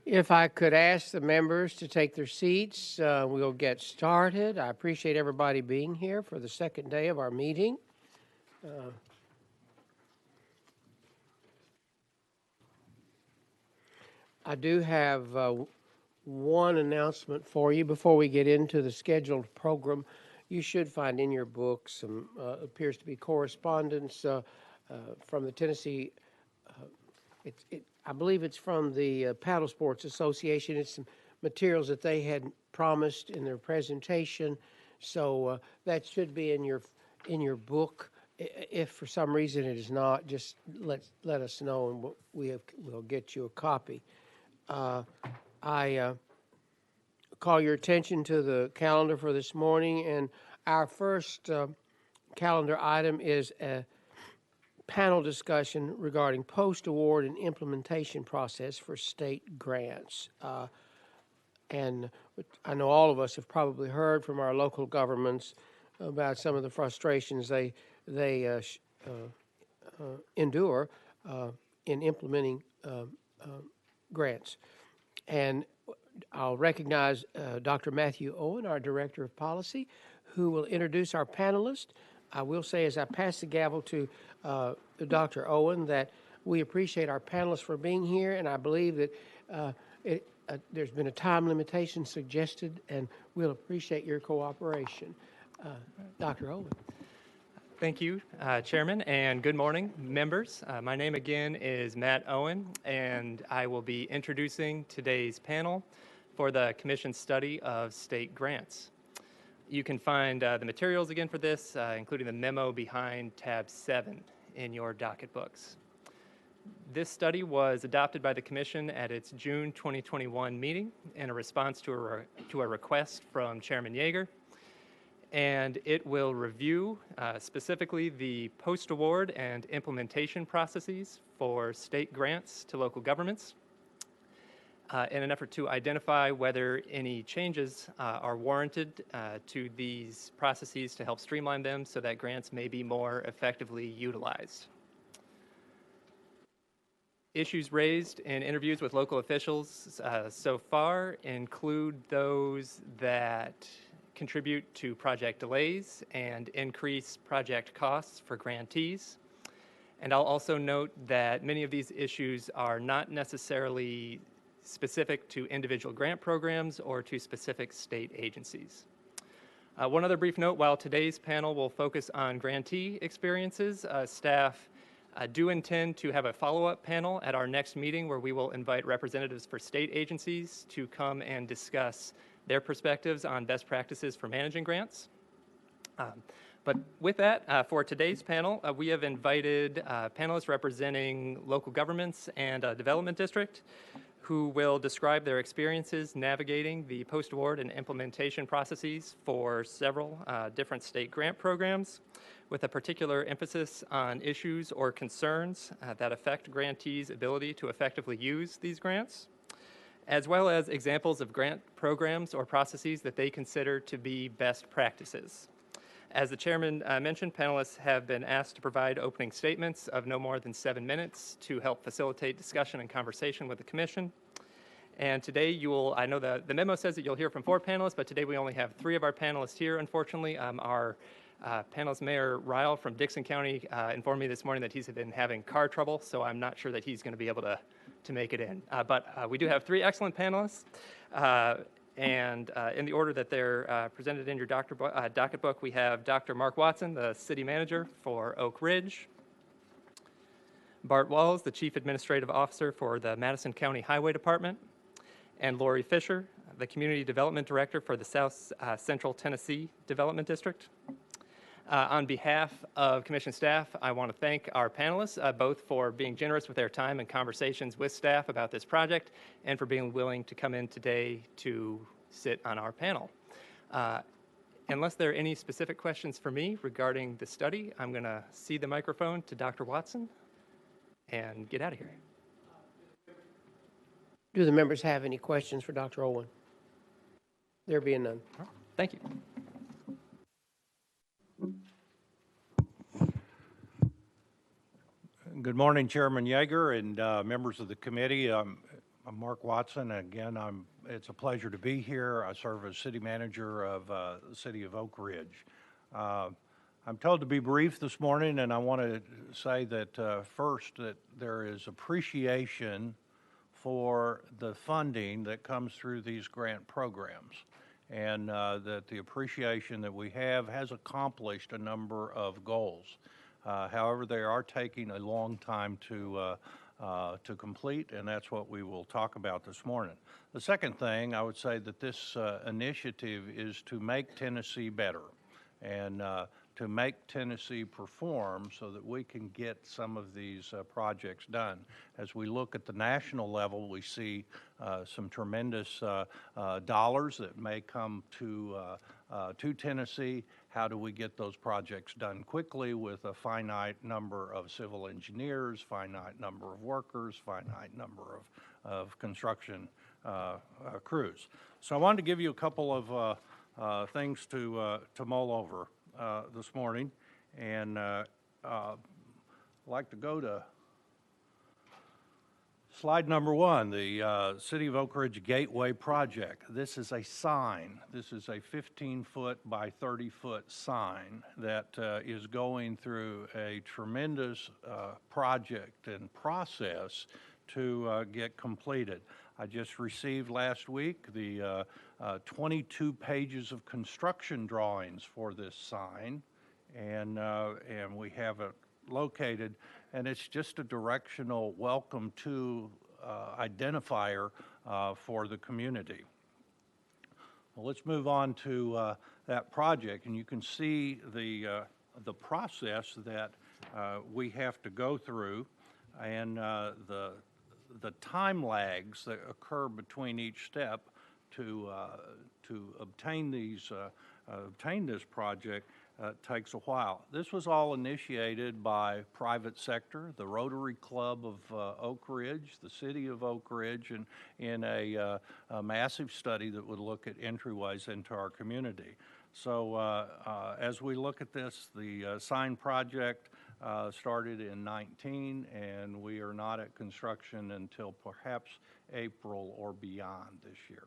If I could ask the members to take their seats, we'll get started. I appreciate everybody being here for the second day of our meeting. I do have one announcement for you before we get into the scheduled program. You should find in your book some appears to be correspondence from the Tennessee. I believe it's from the Paddle Sports Association. It's some materials that they had promised in their presentation, so that should be in your book. If for some reason it is not, just let us know, and we'll get you a copy. I call your attention to the calendar for this morning, and our first calendar item is a panel discussion regarding post-award and implementation process for state grants. And I know all of us have probably heard from our local governments about some of the frustrations they endure in implementing grants. And I'll recognize Dr. Matthew Owen, our Director of Policy, who will introduce our panelists. I will say as I pass the gavel to Dr. Owen that we appreciate our panelists for being here, and I believe that there's been a time limitation suggested, and we'll appreciate your cooperation. Dr. Owen. Thank you, Chairman, and good morning, members. My name again is Matt Owen, and I will be introducing today's panel for the Commission's study of state grants. You can find the materials again for this, including the memo behind tab 7 in your docket books. This study was adopted by the Commission at its June 2021 meeting in a response to a request from Chairman Yeager, and it will review specifically the post-award and implementation processes for state grants to local governments in an effort to identify whether any changes are warranted to these processes to help streamline them so that grants may be more effectively utilized. Issues raised in interviews with local officials so far include those that contribute to project delays and increase project costs for grantees. And I'll also note that many of these issues are not necessarily specific to individual grant programs or to specific state agencies. One other brief note, while today's panel will focus on grantee experiences, staff do intend to have a follow-up panel at our next meeting where we will invite representatives for state agencies to come and discuss their perspectives on best practices for managing grants. But with that, for today's panel, we have invited panelists representing local governments and a development district who will describe their experiences navigating the post-award and implementation processes for several different state grant programs, with a particular emphasis on issues or concerns that affect grantees' ability to effectively use these grants, as well as examples of grant programs or processes that they consider to be best practices. As the chairman mentioned, panelists have been asked to provide opening statements of no more than 7 minutes to help facilitate discussion and conversation with the commission. And today I know the memo says that you'll hear from 4 panelists, but today we only have 3 of our panelists here, unfortunately. Our panelist, Mayor Ryle from Dixon County, informed me this morning that he's been having car trouble, so I'm not sure that he's going to be able to make it in. But we do have 3 excellent panelists. And in the order that they're presented in your docket book, we have Dr. Mark Watson, the city manager for Oak Ridge, Bart Walls, the chief administrative officer for the Madison County Highway Department, and Laurie Fisher, the community development director for the South Central Tennessee Development District. On behalf of Commission staff, I want to thank our panelists, both for being generous with their time and conversations with staff about this project, and for being willing to come in today to sit on our panel. Unless there are any specific questions for me regarding the study, I'm going to cede the microphone to Dr. Watson and get out of here. Do the members have any questions for Dr. Owen? There being none. Thank you. Good morning, Chairman Yeager and members of the committee. I'm Mark Watson. Again, it's a pleasure to be here. I serve as city manager of the city of Oak Ridge. I'm told to be brief this morning, and I want to say that first that there is appreciation for the funding that comes through these grant programs, and that the appreciation that we have has accomplished a number of goals. However, they are taking a long time to complete, and that's what we will talk about this morning. The second thing, I would say that this initiative is to make Tennessee better and to make Tennessee perform so that we can get some of these projects done. As we look at the national level, we see some tremendous dollars that may come to Tennessee. How do we get those projects done quickly with a finite number of civil engineers, finite number of workers, finite number of construction crews? So I wanted to give you a couple of things to mull over this morning, and I'd like to go to slide number one, the City of Oak Ridge Gateway Project. This is a sign. This is a 15-foot by 30-foot sign that is going through a tremendous project and process to get completed. I just received last week the 22 pages of construction drawings for this sign, and we have it located, and it's just a directional welcome to identifier for the community. Well, let's move on to that project, and you can see the process that we have to go through, and the time lags that occur between each step to obtain this project takes a while. This was all initiated by private sector, the Rotary Club of Oak Ridge, the City of Oak Ridge, and in a massive study that would look at entryways into our community. So as we look at this, the sign project started in 19, and we are not at construction until perhaps April or beyond this year.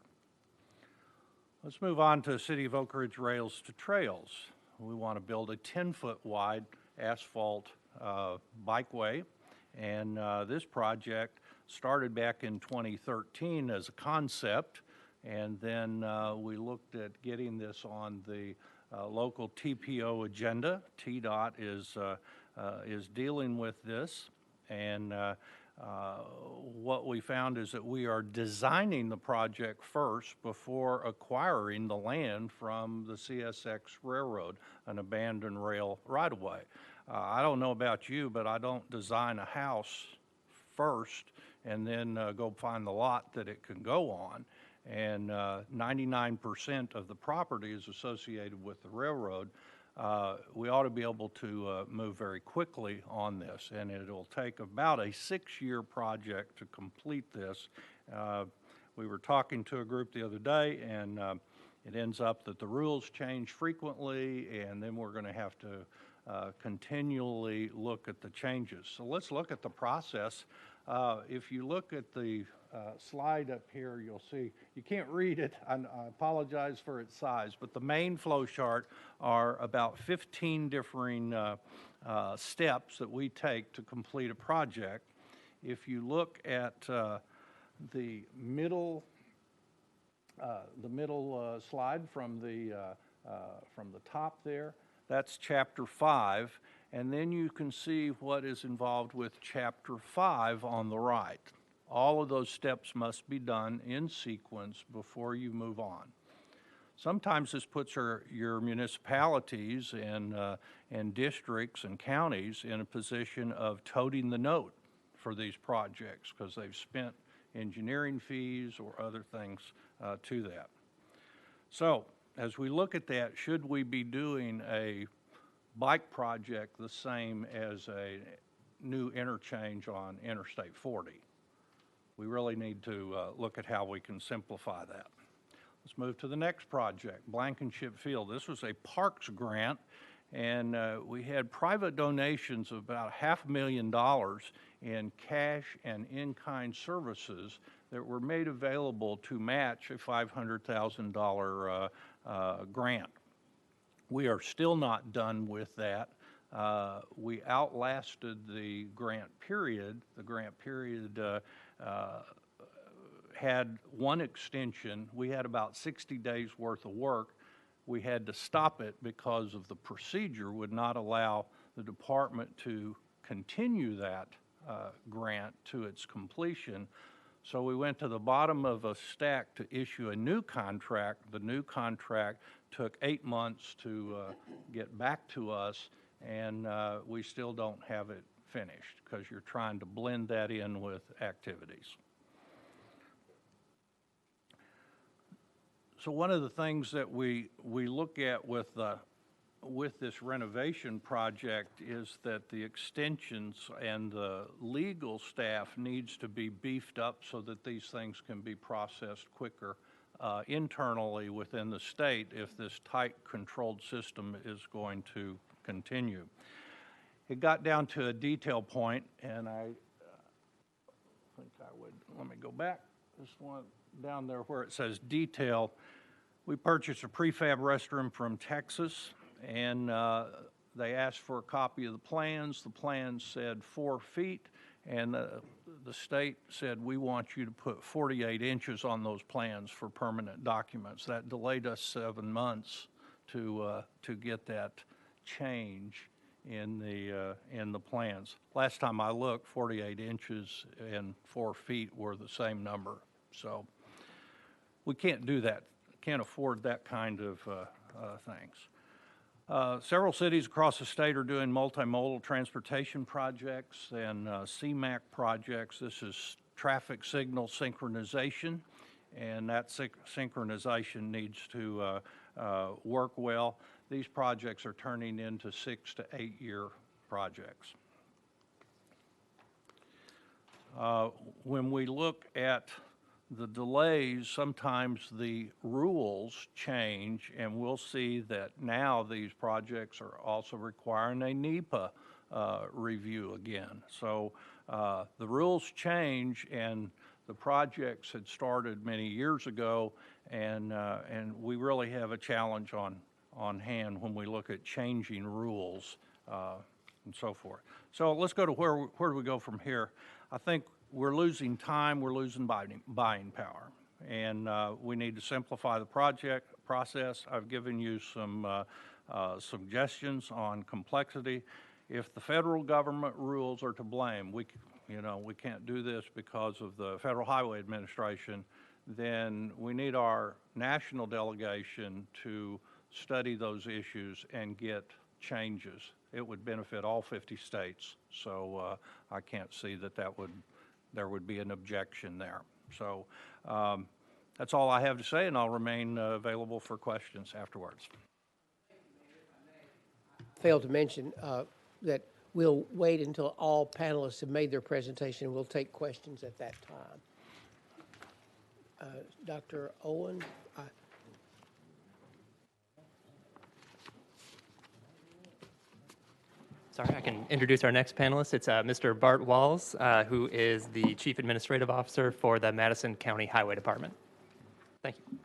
Let's move on to City of Oak Ridge Rails to Trails. We want to build a 10-foot wide asphalt bikeway, and this project started back in 2013 as a concept, and then we looked at getting this on the local TPO agenda. TDOT is dealing with this, and what we found is that we are designing the project first before acquiring the land from the CSX Railroad, an abandoned rail right-of-way. I don't know about you, but I don't design a house first and then go find the lot that it can go on. And 99% of the property is associated with the railroad. We ought to be able to move very quickly on this, and it'll take about a 6-year project to complete this. We were talking to a group the other day, and it ends up that the rules change frequently, and then we're going to have to continually look at the changes. So let's look at the process. If you look at the slide up here, you'll see, you can't read it, I apologize for its size, but the main flow chart are about 15 differing steps that we take to complete a project. If you look at the middle slide from the top there, that's Chapter 5, and then you can see what is involved with Chapter 5 on the right. All of those steps must be done in sequence before you move on. Sometimes this puts your municipalities and districts and counties in a position of toting the note for these projects because they've spent engineering fees or other things to that. So as we look at that, should we be doing a bike project the same as a new interchange on Interstate 40? We really need to look at how we can simplify that. Let's move to the next project, Blankenship Field. This was a parks grant, and we had private donations of about $500,000 in cash and in-kind services that were made available to match a $500,000 grant. We are still not done with that. We outlasted the grant period. The grant period had one extension. We had about 60 days worth of work. We had to stop it because of the procedure would not allow the department to continue that grant to its completion. So we went to the bottom of a stack to issue a new contract. The new contract took 8 months to get back to us, and we still don't have it finished because you're trying to blend that in with activities. So one of the things that we look at with this renovation project is that the extensions and the legal staff needs to be beefed up so that these things can be processed quicker internally within the state if this tight controlled system is going to continue. It got down to a detail point, and I think I would, let me go back, this one down there where it says detail. We purchased a prefab restroom from Texas, and they asked for a copy of the plans. The plans said 4 feet, and the state said, we want you to put 48 inches on those plans for permanent documents. That delayed us 7 months to get that change in the plans. Last time I looked, 48 inches and 4 feet were the same number. So we can't do that. Can't afford that kind of things. Several cities across the state are doing multimodal transportation projects and CMAQ projects. This is traffic signal synchronization, and that synchronization needs to work well. These projects are turning into 6 to 8 year projects. When we look at the delays, sometimes the rules change, and we'll see that now these projects are also requiring a NEPA review again. So the rules change, and the projects had started many years ago, and we really have a challenge on hand when we look at changing rules and so forth. So let's go to where do we go from here? I think we're losing time, we're losing buying power, and we need to simplify the process. I've given you some suggestions on complexity. If the federal government rules are to blame, we can't do this because of the Federal Highway Administration, then we need our national delegation to study those issues and get changes. It would benefit all 50 states, so I can't see that there would be an objection there. So that's all I have to say, and I'll remain available for questions afterwards. Failed to mention that we'll wait until all panelists have made their presentation, and we'll take questions at that time. Dr. Owen? Sorry, I can introduce our next panelist. It's Mr. Bart Walls, who is the Chief Administrative Officer for the Madison County Highway Department. Thank you.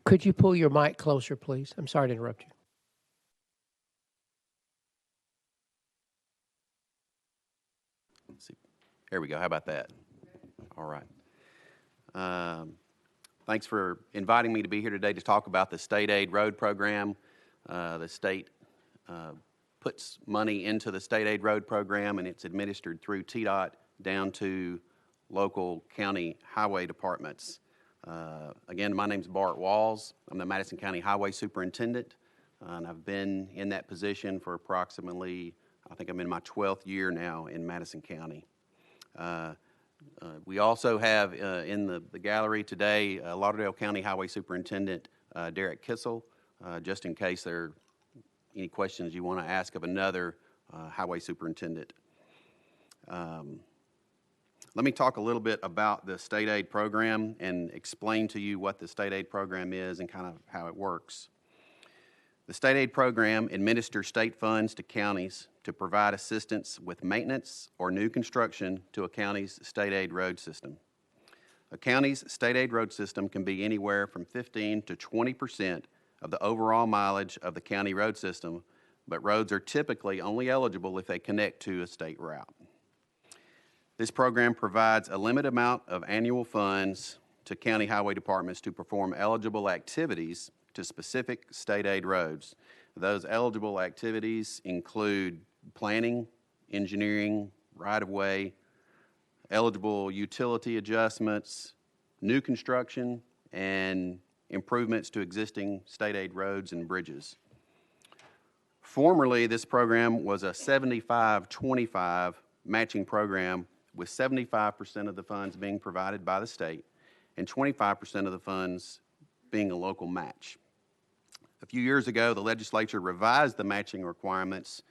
Could you pull your mic closer, please? I'm sorry to interrupt you. Let's see. There we go. How about that? All right. Thanks for inviting me to be here today to talk about the state aid road program. The state puts money into the state aid road program, and it's administered through TDOT down to local county highway departments. Again, my name's Bart Walls. I'm the Madison County Highway Superintendent, and I've been in that position for approximately, I think I'm in my 12th year now in Madison County. We also have in the gallery today Lauderdale County Highway Superintendent Derek Kissel, just in case there are any questions you want to ask of another highway superintendent. Let me talk a little bit about the state aid program and explain to you what the state aid program is and kind of how it works. The state aid program administers state funds to counties to provide assistance with maintenance or new construction to a county's state aid road system. A county's state aid road system can be anywhere from 15 to 20% of the overall mileage of the county road system, but roads are typically only eligible if they connect to a state route. This program provides a limited amount of annual funds to county highway departments to perform eligible activities to specific state aid roads. Those eligible activities include planning, engineering, right-of-way, eligible utility adjustments, new construction, and improvements to existing state aid roads and bridges. Formerly, this program was a 75-25 matching program with 75% of the funds being provided by the state and 25% of the funds being a local match. A few years ago, the legislature revised the matching requirements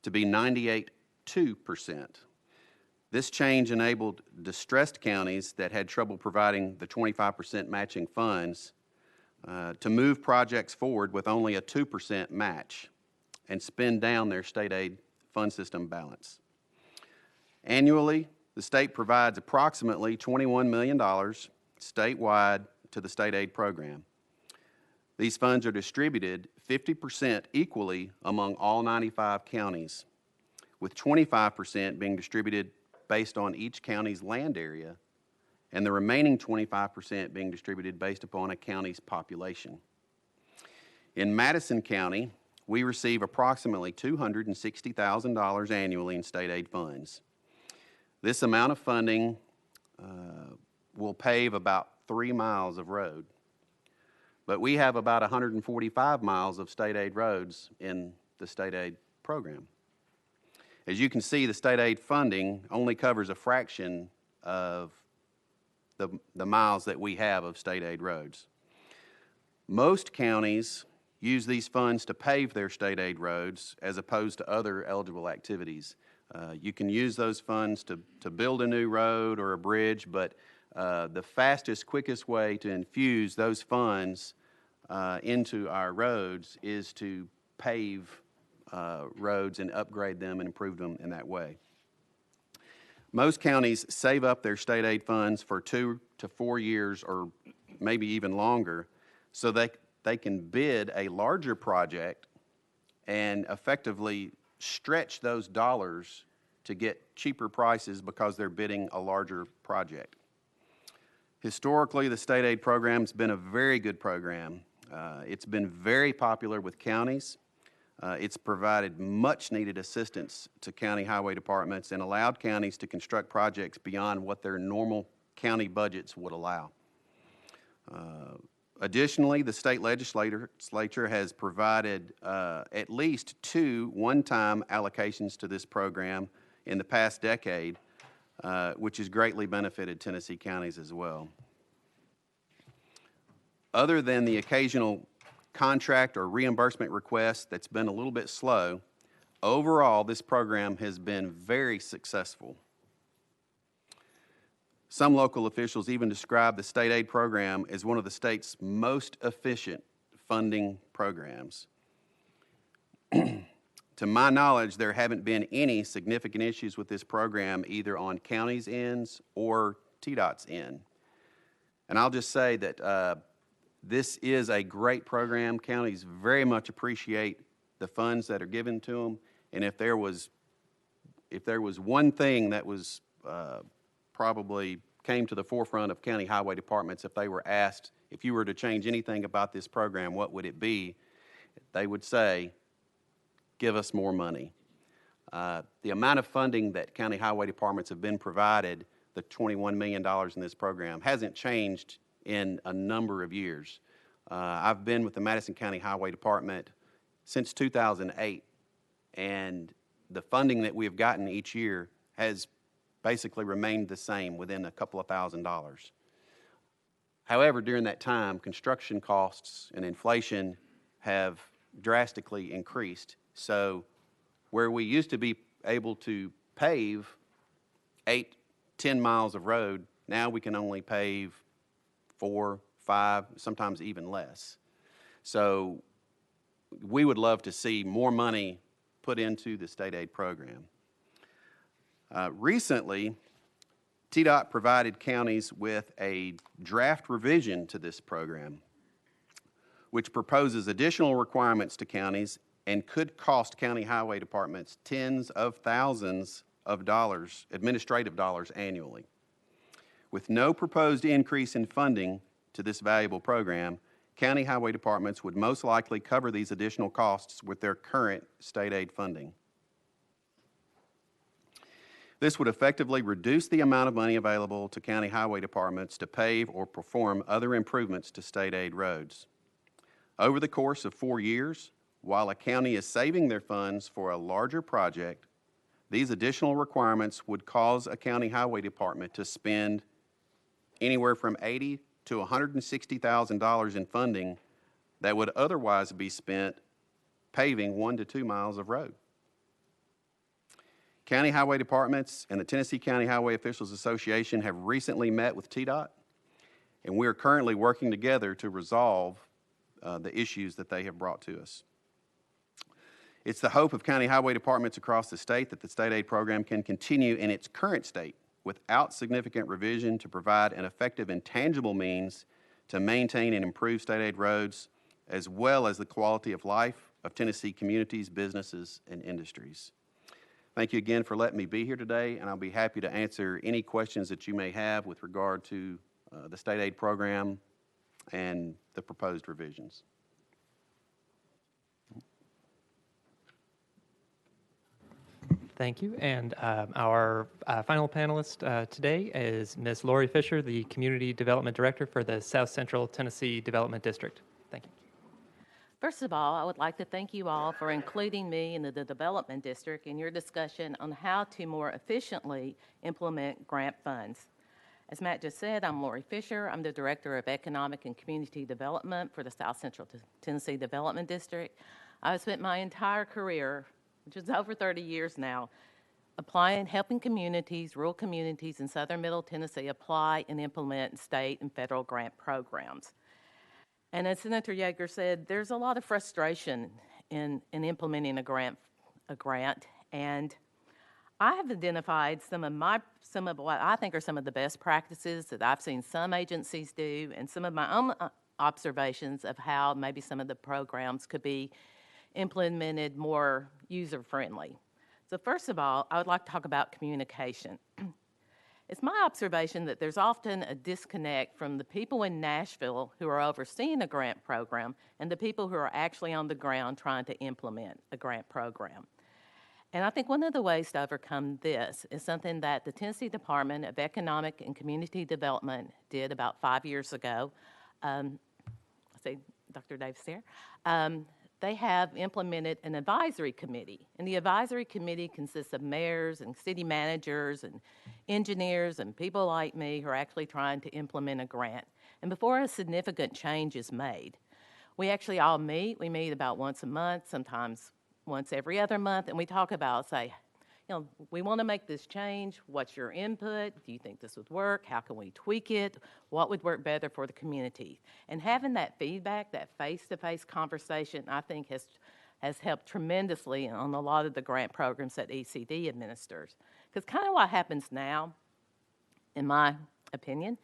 to be 98.2%. This change enabled distressed counties that had trouble providing the 25% matching funds to move projects forward with only a 2% match and spend down their state aid fund system balance. Annually, the state provides approximately $21 million statewide to the state aid program. These funds are distributed 50% equally among all 95 counties, with 25% being distributed based on each county's land area, and the remaining 25% being distributed based upon a county's population. In Madison County, we receive approximately $260,000 annually in state aid funds. This amount of funding will pave about 3 miles of road, but we have about 145 miles of state aid roads in the state aid program. As you can see, the state aid funding only covers a fraction of the miles that we have of state aid roads. Most counties use these funds to pave their state aid roads as opposed to other eligible activities. You can use those funds to build a new road or a bridge, but the fastest, quickest way to infuse those funds into our roads is to pave roads and upgrade them and improve them in that way. Most counties save up their state aid funds for 2 to 4 years or maybe even longer so they can bid a larger project and effectively stretch those dollars to get cheaper prices because they're bidding a larger project. Historically, the state aid program's been a very good program. It's been very popular with counties. It's provided much needed assistance to county highway departments and allowed counties to construct projects beyond what their normal county budgets would allow. Additionally, the state legislature has provided at least 2 one-time allocations to this program in the past decade, which has greatly benefited Tennessee counties as well. Other than the occasional contract or reimbursement request that's been a little bit slow, overall this program has been very successful. Some local officials even describe the state aid program as one of the state's most efficient funding programs. To my knowledge, there haven't been any significant issues with this program either on county's ends or TDOT's end. And I'll just say that this is a great program. Counties very much appreciate the funds that are given to them. And if there was one thing that was probably came to the forefront of county highway departments, if they were asked, if you were to change anything about this program, what would it be? They would say, give us more money. The amount of funding that county highway departments have been provided, the $21 million in this program, hasn't changed in a number of years. I've been with the Madison County Highway Department since 2008, and the funding that we have gotten each year has basically remained the same within a couple of $1,000s. However, during that time, construction costs and inflation have drastically increased. So where we used to be able to pave 8, 10 miles of road, now we can only pave 4, 5, sometimes even less. So we would love to see more money put into the state aid program. Recently, TDOT provided counties with a draft revision to this program, which proposes additional requirements to counties and could cost county highway departments tens of thousands of dollars, administrative dollars annually. With no proposed increase in funding to this valuable program, county highway departments would most likely cover these additional costs with their current state aid funding. This would effectively reduce the amount of money available to county highway departments to pave or perform other improvements to state aid roads. Over the course of 4 years, while a county is saving their funds for a larger project, these additional requirements would cause a county highway department to spend anywhere from $80,000 to $160,000 in funding that would otherwise be spent paving 1 to 2 miles of road. County highway departments and the Tennessee County Highway Officials Association have recently met with TDOT, and we are currently working together to resolve the issues that they have brought to us. It's the hope of county highway departments across the state that the state aid program can continue in its current state without significant revision to provide an effective and tangible means to maintain and improve state aid roads, as well as the quality of life of Tennessee communities, businesses, and industries. Thank you again for letting me be here today, and I'll be happy to answer any questions that you may have with regard to the state aid program and the proposed revisions. Thank you. And our final panelist today is Ms. Laurie Fisher, the Community Development Director for the South Central Tennessee Development District. Thank you. First of all, I would like to thank you all for including me in the Development District in your discussion on how to more efficiently implement grant funds. As Matt just said, I'm Laurie Fisher. I'm the Director of Economic and Community Development for the South Central Tennessee Development District. I've spent my entire career, which is over 30 years now, helping communities, rural communities in southern Middle Tennessee apply and implement state and federal grant programs. And as Senator Yeager said, there's a lot of frustration in implementing a grant, and I have identified some of what I think are some of the best practices that I've seen some agencies do, and some of my own observations of how maybe some of the programs could be implemented more user-friendly. So first of all, I would like to talk about communication. It's my observation that there's often a disconnect from the people in Nashville who are overseeing a grant program and the people who are actually on the ground trying to implement a grant program. And I think one of the ways to overcome this is something that the Tennessee Department of Economic and Community Development did about 5 years ago. I see Dr. Davis here. They have implemented an advisory committee, and the advisory committee consists of mayors and city managers and engineers and people like me who are actually trying to implement a grant. And before a significant change is made, we actually all meet. We meet about once a month, sometimes once every other month, and we talk about, say, we want to make this change. What's your input? Do you think this would work? How can we tweak it? What would work better for the community? And having that feedback, that face-to-face conversation, I think has helped tremendously on a lot of the grant programs that ECD administers. Because kind of what happens now, in my opinion,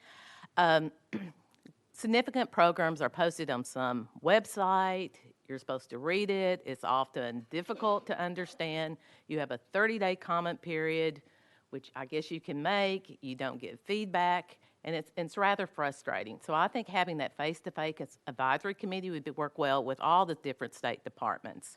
significant programs are posted on some website. You're supposed to read it. It's often difficult to understand. You have a 30-day comment period, which I guess you can make. You don't get feedback, and it's rather frustrating. So I think having that face-to-face advisory committee would work well with all the different state departments.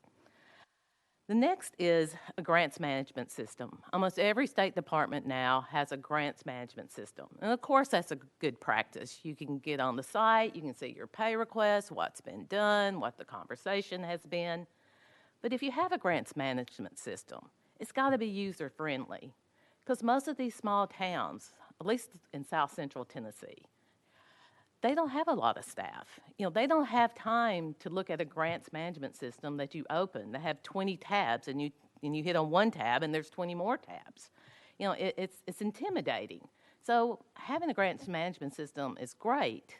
The next is a grants management system. Almost every state department now has a grants management system. And of course, that's a good practice. You can get on the site, you can see your pay requests, what's been done, what the conversation has been. But if you have a grants management system, it's got to be user-friendly. Because most of these small towns, at least in South Central Tennessee, they don't have a lot of staff. They don't have time to look at a grants management system that you open. They have 20 tabs, and you hit on one tab, and there's 20 more tabs. It's intimidating. So having a grants management system is great,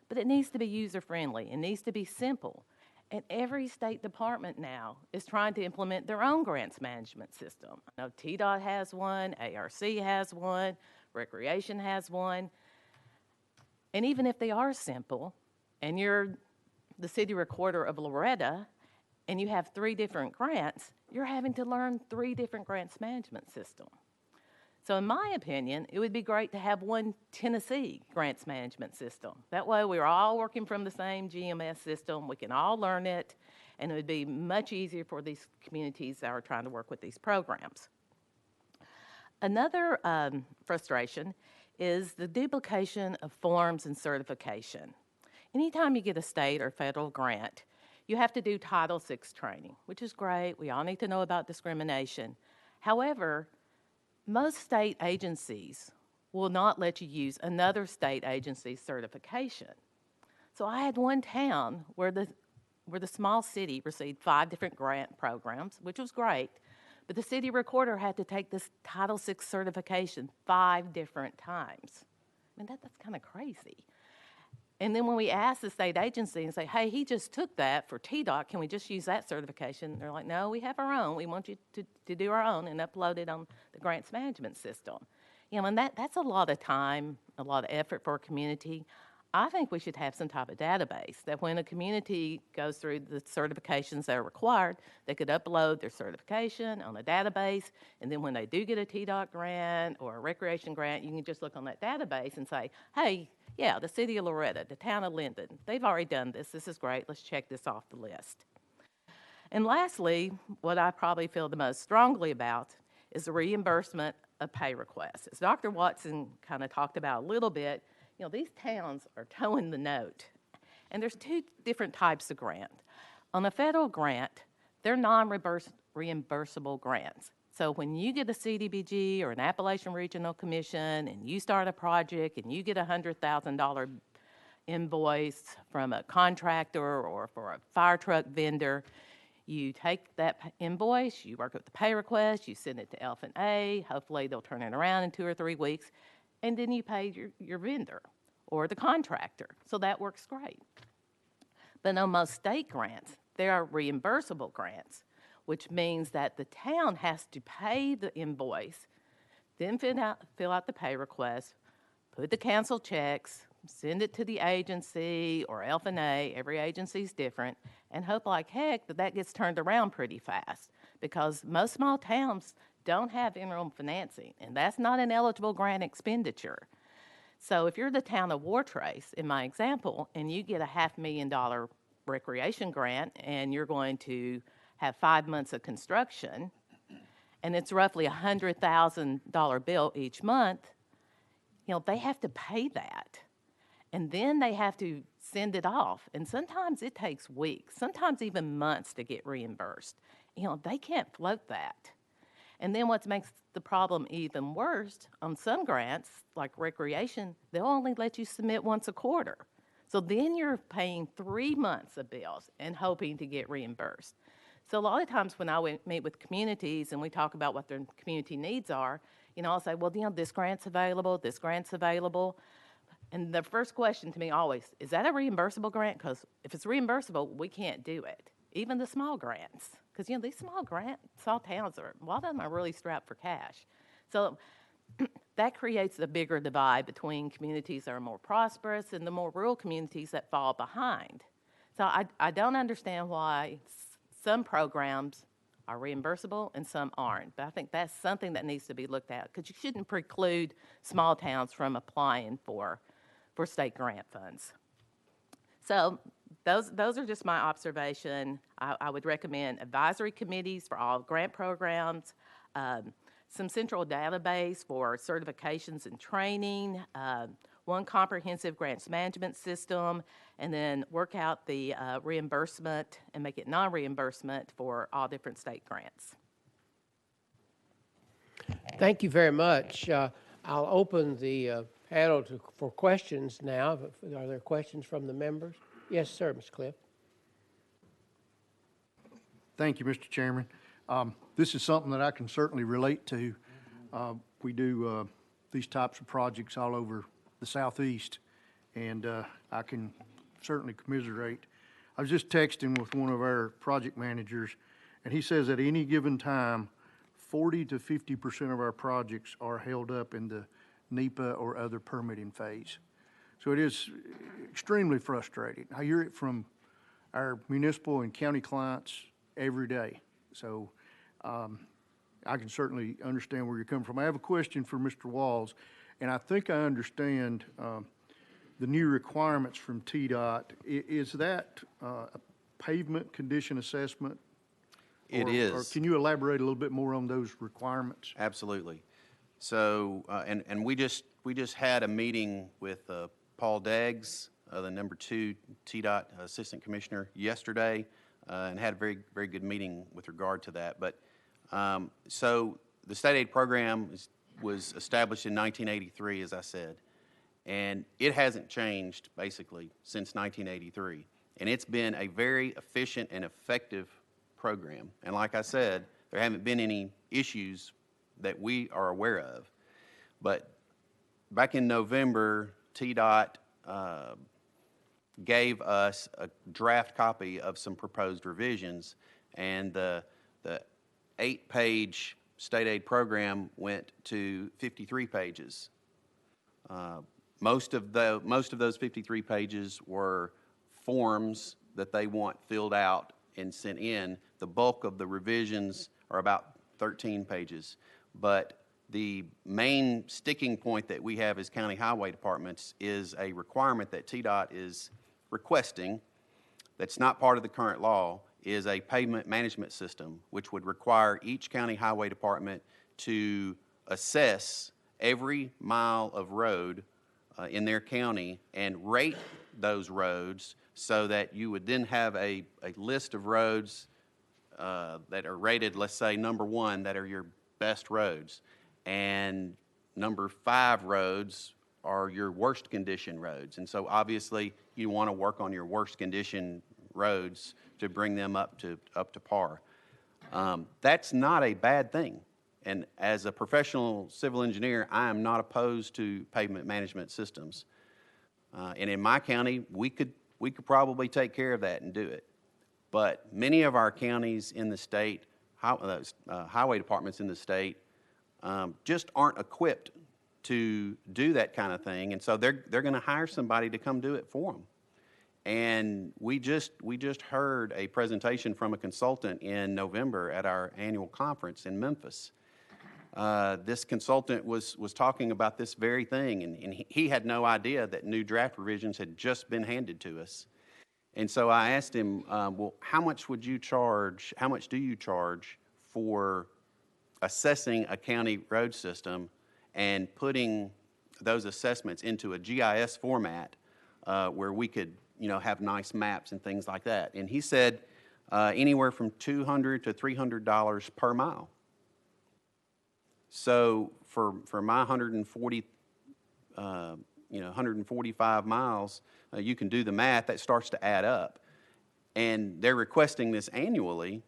but it needs to be user-friendly. It needs to be simple. And every state department now is trying to implement their own grants management system. I know TDOT has one, ARC has one, Recreation has one. And even if they are simple, and you're the city recorder of Loretta, and you have 3 different grants, you're having to learn 3 different grants management systems. So in my opinion, it would be great to have one Tennessee grants management system. That way we're all working from the same GMS system, we can all learn it, and it would be much easier for these communities that are trying to work with these programs. Another frustration is the duplication of forms and certification. Anytime you get a state or federal grant, you have to do Title VI training, which is great. We all need to know about discrimination. However, most state agencies will not let you use another state agency's certification. So I had one town where the small city received 5 different grant programs, which was great, but the city recorder had to take this Title VI certification 5 different times. I mean, that's kind of crazy. And then when we asked the state agency and say, hey, he just took that for TDOT, can we just use that certification? They're like, no, we have our own. We want you to do our own and upload it on the grants management system. You know, and that's a lot of time, a lot of effort for a community. I think we should have some type of database that when a community goes through the certifications that are required, they could upload their certification on a database, and then when they do get a TDOT grant or a recreation grant, you can just look on that database and say, hey, yeah, the city of Loretta, the town of Linden, they've already done this. This is great. Let's check this off the list. And lastly, what I probably feel the most strongly about is the reimbursement of pay requests. As Dr. Watson kind of talked about a little bit, you know, these towns are towing the note. And there's 2 different types of grant. On a federal grant, they're non-reimbursable grants. So when you get a CDBG or an Appalachian Regional Commission and you start a project and you get a $100,000 invoice from a contractor or for a fire truck vendor, you take that invoice, you work with the pay request, you send it to F&A, hopefully they'll turn it around in 2 or 3 weeks, and then you pay your vendor or the contractor. So that works great. But on most state grants, there are reimbursable grants, which means that the town has to pay the invoice, then fill out the pay request, put the canceled checks, send it to the agency or F&A, every agency's different, and hope like heck that that gets turned around pretty fast because most small towns don't have interim financing, and that's not an eligible grant expenditure. So if you're the town of Wartrace, in my example, and you get a $500,000 recreation grant and you're going to have 5 months of construction, and it's roughly a $100,000 bill each month, you know, they have to pay that. And then they have to send it off. And sometimes it takes weeks, sometimes even months to get reimbursed. You know, they can't float that. And then what makes the problem even worse, on some grants, like recreation, they'll only let you submit once a quarter. So then you're paying 3 months of bills and hoping to get reimbursed. So a lot of times when I meet with communities and we talk about what their community needs are, you know, I'll say, well, you know, this grant's available, this grant's available. And the first question to me always, is that a reimbursable grant? Because if it's reimbursable, we can't do it. Even the small grants. Because, you know, these small towns, a lot of them are really strapped for cash. So that creates a bigger divide between communities that are more prosperous and the more rural communities that fall behind. So I don't understand why some programs are reimbursable and some aren't. But I think that's something that needs to be looked at because you shouldn't preclude small towns from applying for state grant funds. So those are just my observation. I would recommend advisory committees for all grant programs, some central database for certifications and training, one comprehensive grants management system, and then work out the reimbursement and make it non-reimbursement for all different state grants. Thank you very much. I'll open the panel for questions now. Are there questions from the members? Yes, sir, Ms. Cliff. Thank you, Mr. Chairman. This is something that I can certainly relate to. We do these types of projects all over the Southeast, and I can certainly commiserate. I was just texting with one of our project managers, and he says at any given time, 40 to 50% of our projects are held up in the NEPA or other permitting phase. So it is extremely frustrating. I hear it from our municipal and county clients every day. So I can certainly understand where you're coming from. I have a question for Mr. Walls, and I think I understand the new requirements from TDOT. Is that a pavement condition assessment? It Or is. can you elaborate a little bit more on those requirements? Absolutely. So, and we just had a meeting with Paul Deggs, the number 2 TDOT Assistant Commissioner, yesterday, and had a very, very good meeting with regard to that. But so the state aid program was established in 1983, as I said, and it hasn't changed basically since 1983. And it's been a very efficient and effective program. And like I said, there haven't been any issues that we are aware of. But back in November, TDOT gave us a draft copy of some proposed revisions, and the 8-page state aid program went to 53 pages. Most of those 53 pages were forms that they want filled out and sent in. The bulk of the revisions are about 13 pages. But the main sticking point that we have as county highway departments is a requirement that TDOT is requesting that's not part of the current law, is a pavement management system, which would require each county highway department to assess every mile of road in their county and rate those roads, so that you would then have a list of roads that are rated, let's say, number 1, that are your best roads, and number 5 roads are your worst condition roads. And so obviously you want to work on your worst condition roads to bring them up to par. That's not a bad thing. And as a professional civil engineer, I am not opposed to pavement management systems. And in my county, we could probably take care of that and do it. But many of our counties in the state, highway departments in the state, just aren't equipped to do that kind of thing, and so they're going to hire somebody to come do it for them. And we just heard a presentation from a consultant in November at our annual conference in Memphis. This consultant was talking about this very thing, and he had no idea that new draft revisions had just been handed to us. And so I asked him, well, how much do you charge for assessing a county road system and putting those assessments into a GIS format where we could, have nice maps and things like that? And he said anywhere from $200 to $300 per mile. So for my 145 miles, you can do the math. That starts to add up. And they're requesting this annually.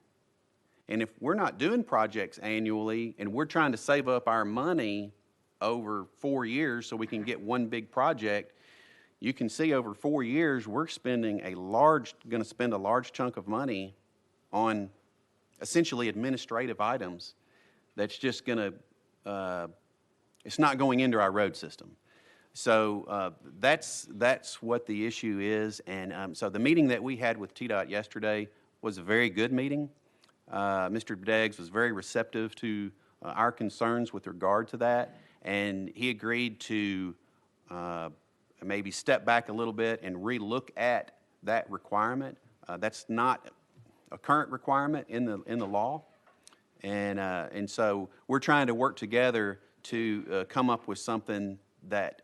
And if we're not doing projects annually and we're trying to save up our money over 4 years so we can get one big project, you can see over 4 years we're going to spend a large chunk of money on essentially administrative items that's just going to, it's not going into our road system. So that's what the issue is. And so the meeting that we had with TDOT yesterday was a very good meeting. Mr. Deggs was very receptive to our concerns with regard to that, and he agreed to maybe step back a little bit and relook at that requirement. That's not a current requirement in the law, and so we're trying to work together to come up with something that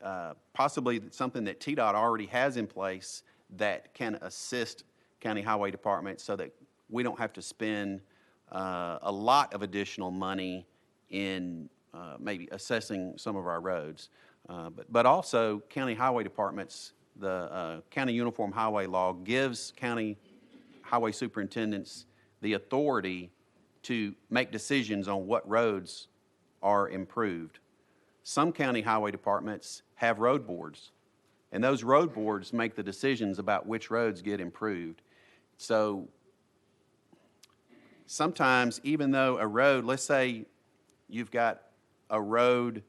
possibly something that TDOT already has in place that can assist county highway departments so that we don't have to spend a lot of additional money in maybe assessing some of our roads. But also county highway departments, the County Uniform Highway Law gives county highway superintendents the authority to make decisions on what roads are improved. Some county highway departments have road boards, and those road boards make the decisions about which roads get improved. So sometimes, even though a road, let's say you've got a road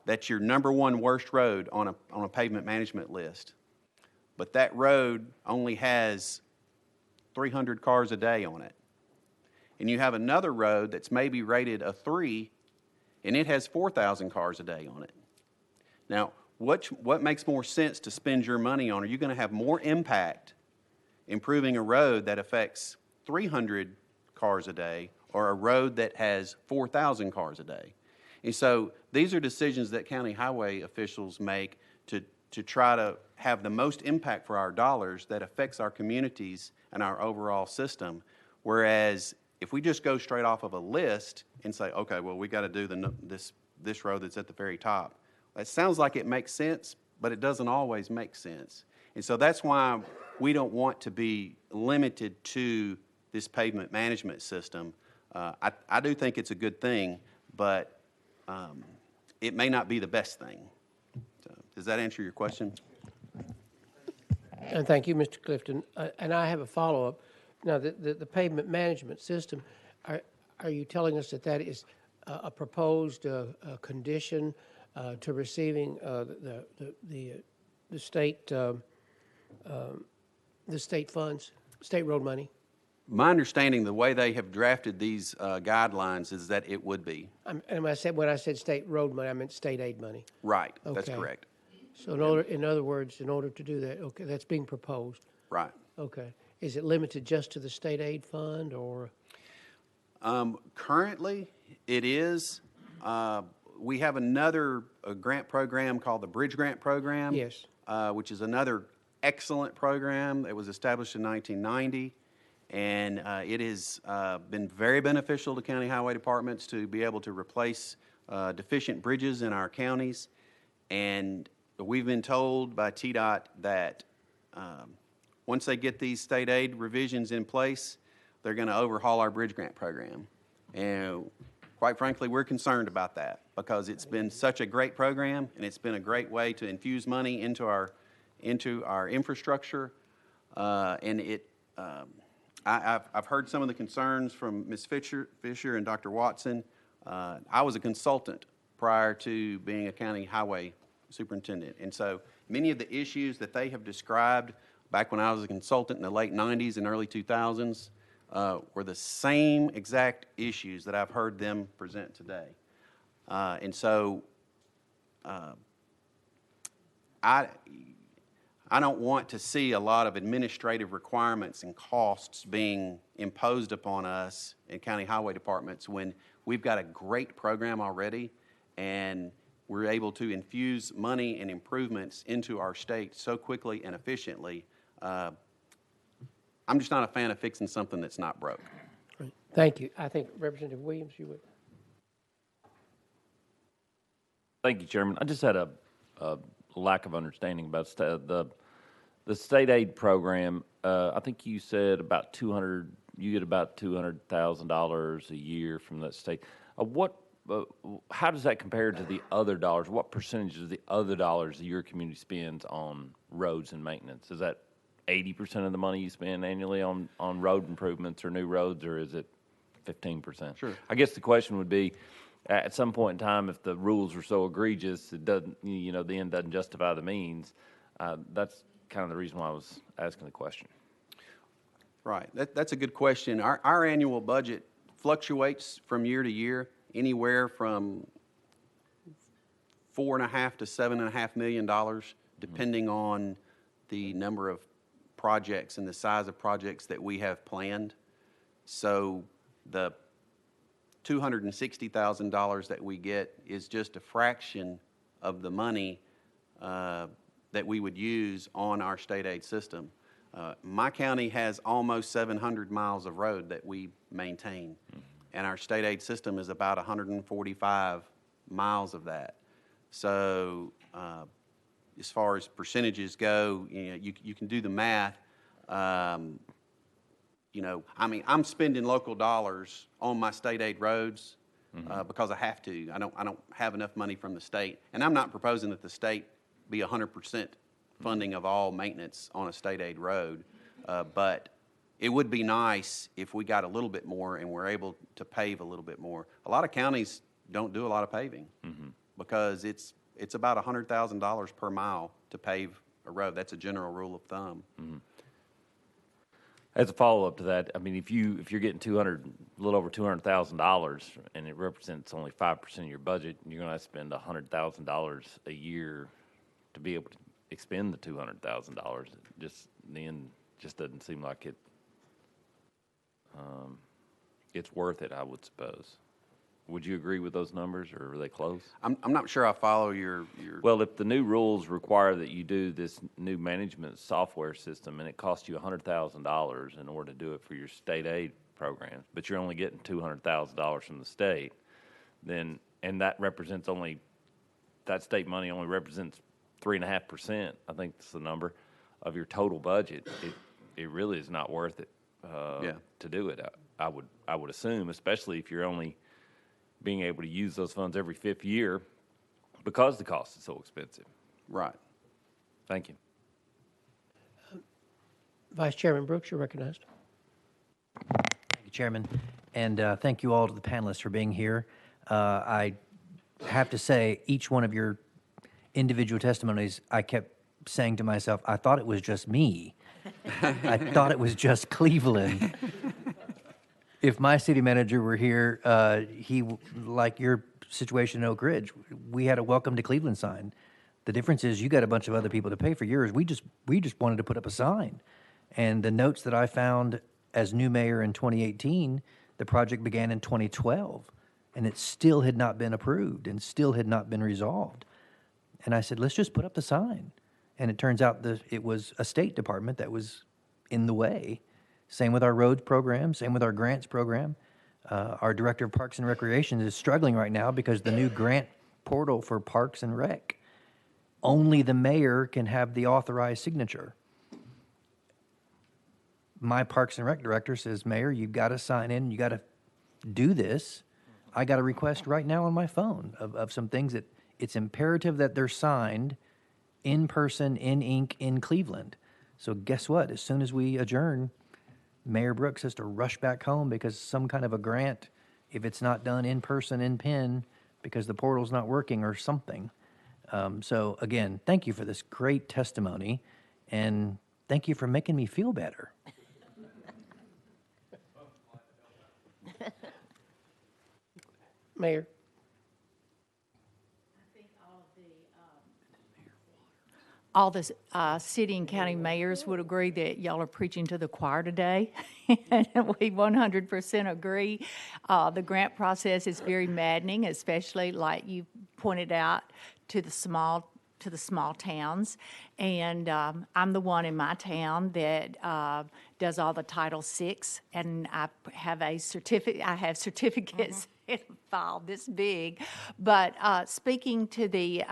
that's your number one worst road on a pavement management list, but that road only has 300 cars a day on it. And you have another road that's maybe rated a 3, and it has 4,000 cars a day on it. Now, what makes more sense to spend your money on? Are you going to have more impact improving a road that affects 300 cars a day or a road that has 4,000 cars a day? And so these are decisions that county highway officials make to try to have the most impact for our dollars that affects our communities and our overall system. Whereas if we just go straight off of a list and say, okay, well, we got to do this road that's at the very top, it sounds like it makes sense, but it doesn't always make sense. And so that's why we don't want to be limited to this pavement management system. I do think it's a good thing, but it may not be the best thing. So, does that answer your question? And thank you, Mr. Clifton. And I have a follow-up. Now, the pavement management system, are you telling us that is a proposed condition to receiving the state funds, state road money? My understanding, the way they have drafted these guidelines is that it would be. And when I said state road money, I meant state aid money. Right, that's Okay. correct. So in other words, in order to do that, okay, that's being proposed. Right. Okay. Is it limited just to the state aid fund, or? Currently, it is. We have another grant program called the Bridge Grant Program. Yes. Which is another excellent program that was established in 1990. And it has been very beneficial to county highway departments to be able to replace deficient bridges in our counties. And we've been told by TDOT that once they get these state aid revisions in place, they're going to overhaul our bridge grant program. And quite frankly, we're concerned about that because it's been such a great program and it's been a great way to infuse money into our infrastructure. I've heard some of the concerns from Ms. Fisher and Dr. Watson. I was a consultant prior to being a county highway superintendent. And so many of the issues that they have described back when I was a consultant in the late 90s and early 2000s were the same exact issues that I've heard them present today. And so I don't want to see a lot of administrative requirements and costs being imposed upon us in county highway departments when we've got a great program already and we're able to infuse money and improvements into our state so quickly and efficiently. I'm just not a fan of fixing something that's not broke. Right. Thank you. I think Representative Williams, you would. Thank you, Chairman. I just had a lack of understanding about the state aid program. I think you said about you get about $200,000 a year from that state. How does that compare to the other dollars? What percentage of the other dollars that your community spends on roads and maintenance? Is that 80% of the money you spend annually on road improvements or new roads, or is it 15%? Sure. I guess the question would be, at some point in time, if the rules are so egregious, it doesn't, the end doesn't justify the means. That's kind of the reason why I was asking the question. Right. That's a good question. Our annual budget fluctuates from year to year, anywhere from $4.5 to $7.5 million, depending on the number of projects and the size of projects that we have planned. So the $260,000 that we get is just a fraction of the money that we would use on our state aid system. My county has almost 700 miles of road that we maintain, and our state aid system is about 145 miles of that. So as far as percentages go, you can do the math. I'm spending local dollars on my state aid roads because I have to. I don't have enough money from the state, and I'm not proposing that the state be 100% funding of all maintenance on a state aid road, but it would be nice if we got a little bit more and we're able to pave a little bit more. A lot of counties don't do a lot of paving because it's about $100,000 per mile to pave a road. That's a general rule of thumb. As a follow-up to that, I mean, if you're getting a little over $200,000, and it represents only 5% of your budget, you're going to have to spend $100,000 a year to be able to expend the $200,000. Just then, just doesn't seem like it's worth it, I would suppose. Would you agree with those numbers, or are they close? I'm not sure I follow your. Well, if the new rules require that you do this new management software system, and it costs you $100,000 in order to do it for your state aid programs, but you're only getting $200,000 from the state, then, and that state money only represents 3.5%, I think that's the number, of your total budget, it really is not worth it to do it. I would assume, especially if you're only being able to use those funds every 5th year because the cost is so expensive. Right. Thank you. Vice Chairman Brooks, you're recognized. Thank you, Chairman, and thank you all to the panelists for being here. I have to say, each one of your individual testimonies, I kept saying to myself, I thought it was just me. I thought it was just Cleveland. If my city manager were here, like your situation in Oak Ridge, we had a welcome to Cleveland sign. The difference is you got a bunch of other people to pay for yours. We just wanted to put up a sign. And the notes that I found as new mayor in 2018, the project began in 2012, and it still had not been approved and still had not been resolved. And I said, let's just put up the sign. And it turns out that it was a state department that was in the way. Same with our roads program, same with our grants program. Our director of Parks and Recreation is struggling right now because the new grant portal for Parks and Rec, only the mayor can have the authorized signature. My Parks and Rec director says, Mayor, you've got to sign in, you got to do this. I got a request right now on my phone of some things that it's imperative that they're signed in person, in ink, in Cleveland. So guess what? As soon as we adjourn, Mayor Brooks has to rush back home because some kind of a grant, if it's not done in person, in pen, because the portal's not working or something. So again, thank you for this great testimony, and thank you for making me feel better. Mayor. All the city and county mayors would agree that y'all are preaching to the choir today. And we 100% agree. The grant process is very maddening, especially like you pointed out to the small towns. And I'm the one in my town that does all the Title VI, and I have certificates in a file this big. But speaking to the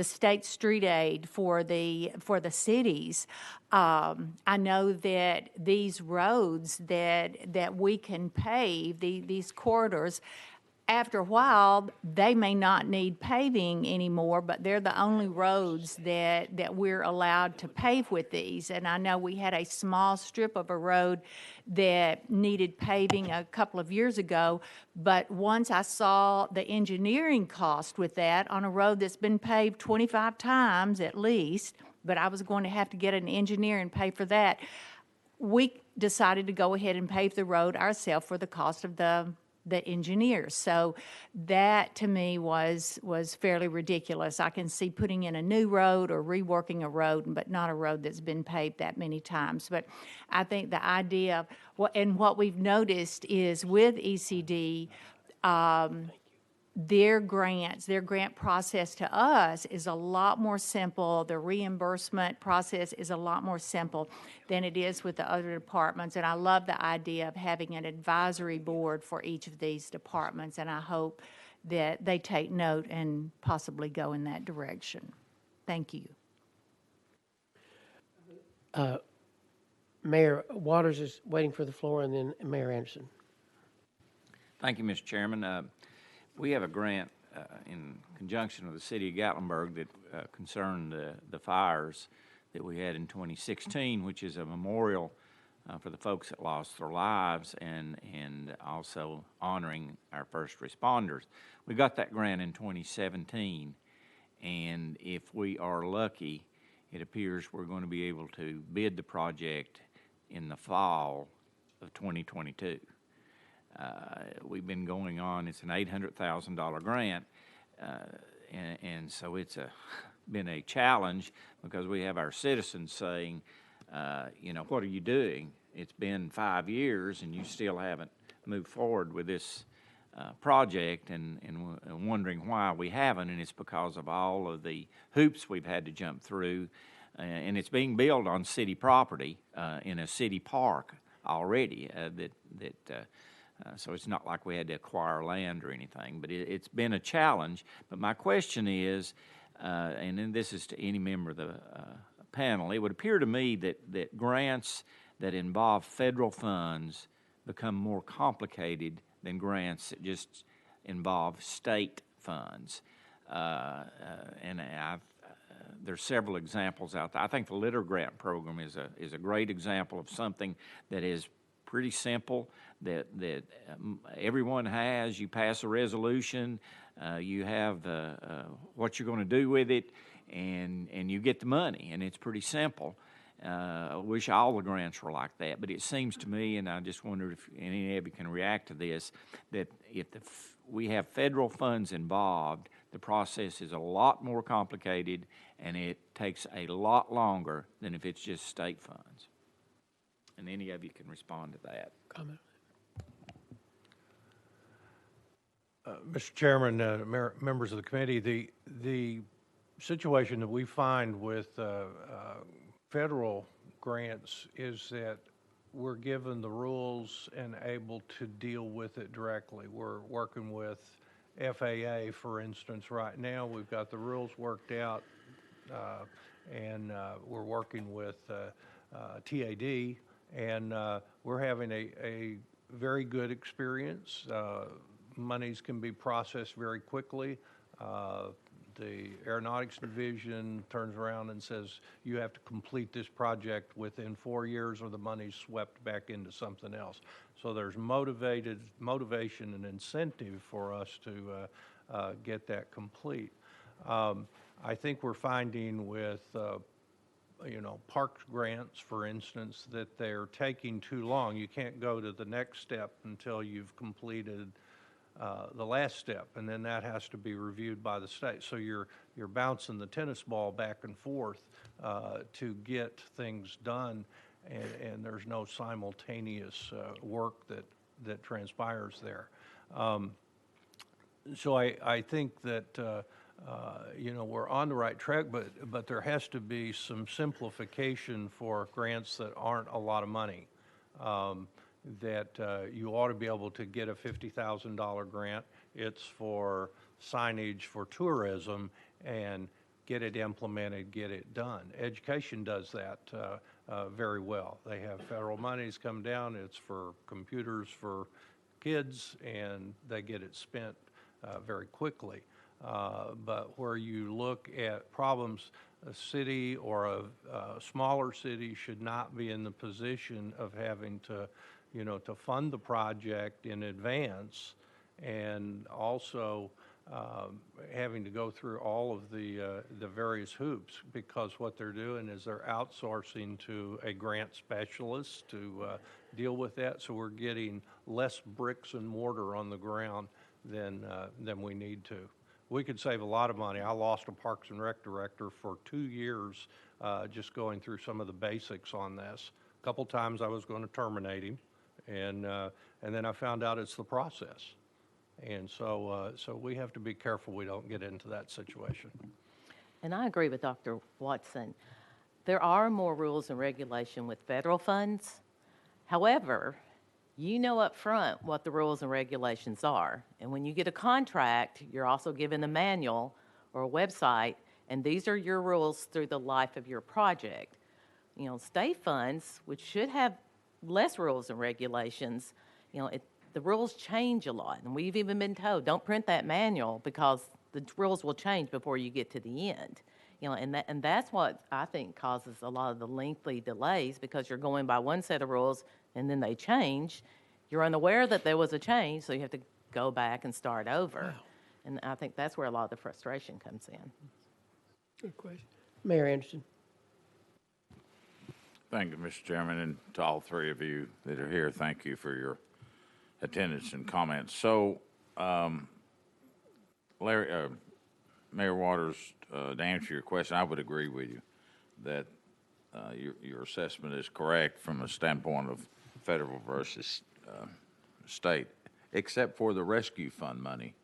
state street aid for the cities, I know that these roads that we can pave, these corridors, after a while, they may not need paving anymore, but they're the only roads that we're allowed to pave with these. And I know we had a small strip of a road that needed paving a couple of years ago, but once I saw the engineering cost with that on a road that's been paved 25 times at least, but I was going to have to get an engineer and pay for that, we decided to go ahead and pave the road ourselves for the cost of the engineers. So that to me was fairly ridiculous. I can see putting in a new road or reworking a road, but not a road that's been paved that many times. But I think the idea of what we've noticed is with ECD, their grant process to us is a lot more simple. The reimbursement process is a lot more simple than it is with the other departments. And I love the idea of having an advisory board for each of these departments. And I hope that they take note and possibly go in that direction. Thank you. Mayor Waters is waiting for the floor, and then Mayor Anderson. Thank you, Mr. Chairman. We have a grant in conjunction with the city of Gatlinburg that concerned the fires that we had in 2016, which is a memorial for the folks that lost their lives and also honoring our first responders. We got that grant in 2017, and if we are lucky, it appears we're going to be able to bid the project in the fall of 2022. We've been going on, it's an $800,000 grant, and so it's been a challenge because we have our citizens saying, you know, what are you doing? It's been 5 years and you still haven't moved forward with this project, and wondering why we haven't, and it's because of all of the hoops we've had to jump through, and it's being built on city property in a city park already. So it's not like we had to acquire land or anything, but it's been a challenge. But my question is, and then this is to any member of the panel, it would appear to me that grants that involve federal funds become more complicated than grants that just involve state funds. And there's several examples out there. I think the litter grant program is a great example of something that is pretty simple, that everyone has. You pass a resolution, you have what you're going to do with it, and you get the money, and it's pretty simple. I wish all the grants were like that, but it seems to me, and I just wondered if any of you can react to this, that if we have federal funds involved, the process is a lot more complicated, and it takes a lot longer than if it's just state funds. And any of you can respond to that. Comment. Mr. Chairman, members of the committee, the situation that we find with federal grants is that we're given the rules and able to deal with it directly. We're working with FAA, for instance, right now. We've got the rules worked out, and we're working with TAD, and we're having a very good experience. Monies can be processed very quickly. The Aeronautics Division turns around and says, you have to complete this project within 4 years or the money's swept back into something else. So there's motivation and incentive for us to get that complete. I think we're finding with parks grants, for instance, that they're taking too long. You can't go to the next step until you've completed the last step, and then that has to be reviewed by the state. So you're bouncing the tennis ball back and forth to get things done, and there's no simultaneous work that transpires there. So I think that we're on the right track, but there has to be some simplification for grants that aren't a lot of money. That you ought to be able to get a $50,000 grant. It's for signage for tourism, and get it implemented, get it done. Education does that very well. They have federal monies come down. It's for computers for kids, and they get it spent very quickly. But where you look at problems, a city or a smaller city should not be in the position of having to fund the project in advance, and also having to go through all of the various hoops, because what they're doing is they're outsourcing to a grant specialist to deal with that. So we're getting less bricks and mortar on the ground than we need to. We could save a lot of money. I lost a Parks and Rec director for 2 years just going through some of the basics on this. A couple times I was going to terminate him, and then I found out it's the process. And so we have to be careful we don't get into that situation. And I agree with Dr. Watson. There are more rules and regulation with federal funds. However, you know up front what the rules and regulations are. And when you get a contract, you're also given a manual or a website, and these are your rules through the life of your project. State funds, which should have less rules and regulations, the rules change a lot. And we've even been told, don't print that manual because the rules will change before you get to the end. You know, and that's what I think causes a lot of the lengthy delays, because you're going by one set of rules and then they change. You're unaware that there was a change, so you have to go back and start over. And I think that's where a lot of the frustration comes in. Good question. Mayor Anderson. Thank you, Mr. Chairman, and to all three of you that are here, thank you for your attendance and comments. So, Larry, Mayor Waters, to answer your question, I would agree with you that your assessment is correct from a standpoint of federal versus state, except for the rescue fund money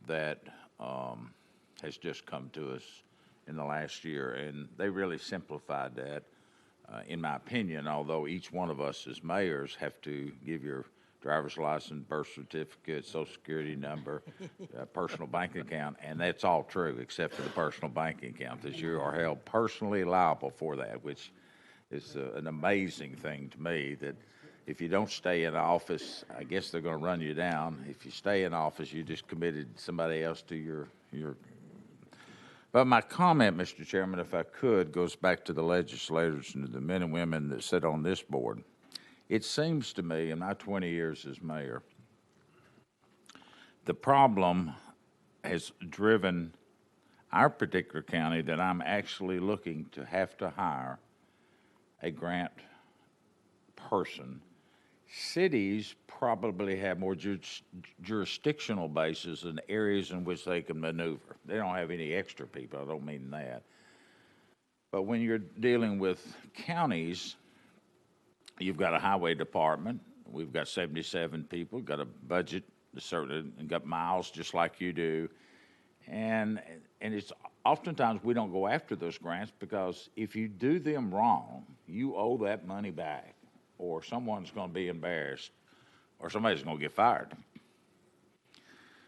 that has just come to us in the last year, and they really simplified that. In my opinion, although each one of us as mayors have to give your driver's license, birth certificate, social security number, personal bank account, and that's all true except for the personal banking account, that you are held personally liable for that, which is an amazing thing to me, that if you don't stay in office, I guess they're going to run you down. If you stay in office, you just committed somebody else to your. But my comment, Mr. Chairman, if I could, goes back to the legislators and the men and women that sit on this board. It seems to me, in my 20 years as mayor, the problem has driven our particular county that I'm actually looking to have to hire a grant person. Cities probably have more jurisdictional bases and areas in which they can maneuver. They don't have any extra people, I don't mean that. But when you're dealing with counties, you've got a highway department, we've got 77 people, got a budget, and got miles just like you do. And it's oftentimes we don't go after those grants because if you do them wrong, you owe that money back, or someone's going to be embarrassed, or somebody's going to get fired.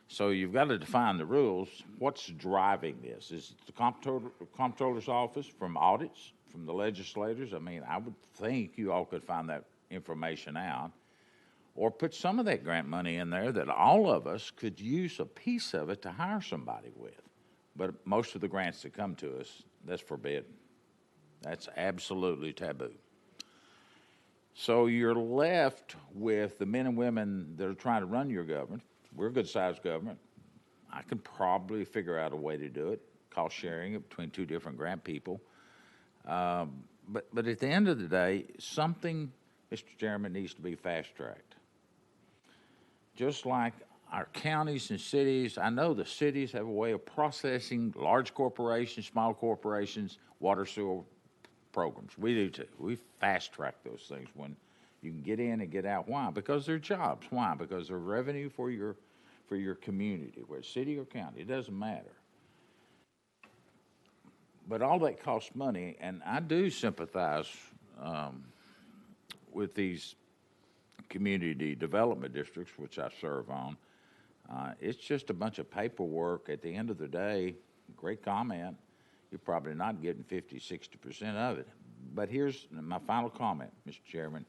So you've got to define the rules. What's driving this? Is it the comptroller's office, from audits, from the legislators? I mean, I would think you all could find that information out, or put some of that grant money in there that all of us could use a piece of it to hire somebody with. But most of the grants that come to us, that's forbidden. That's absolutely taboo. So you're left with the men and women that are trying to run your government. We're a good-sized government. I can probably figure out a way to do it, cost sharing it between two different grant people. But at the end of the day, something, Mr. Chairman, needs to be fast-tracked. Just like our counties and cities, I know the cities have a way of processing large corporations, small corporations, water, sewer programs. We do too. We fast-track those things when you can get in and get out. Why? Because they're jobs. Why? Because they're revenue for your community, whether it's city or county. It doesn't matter. But all that costs money, and I do sympathize with these community development districts, which I serve on. It's just a bunch of paperwork. At the end of the day, great comment, you're probably not getting 50, 60% of it. But here's my final comment, Mr. Chairman,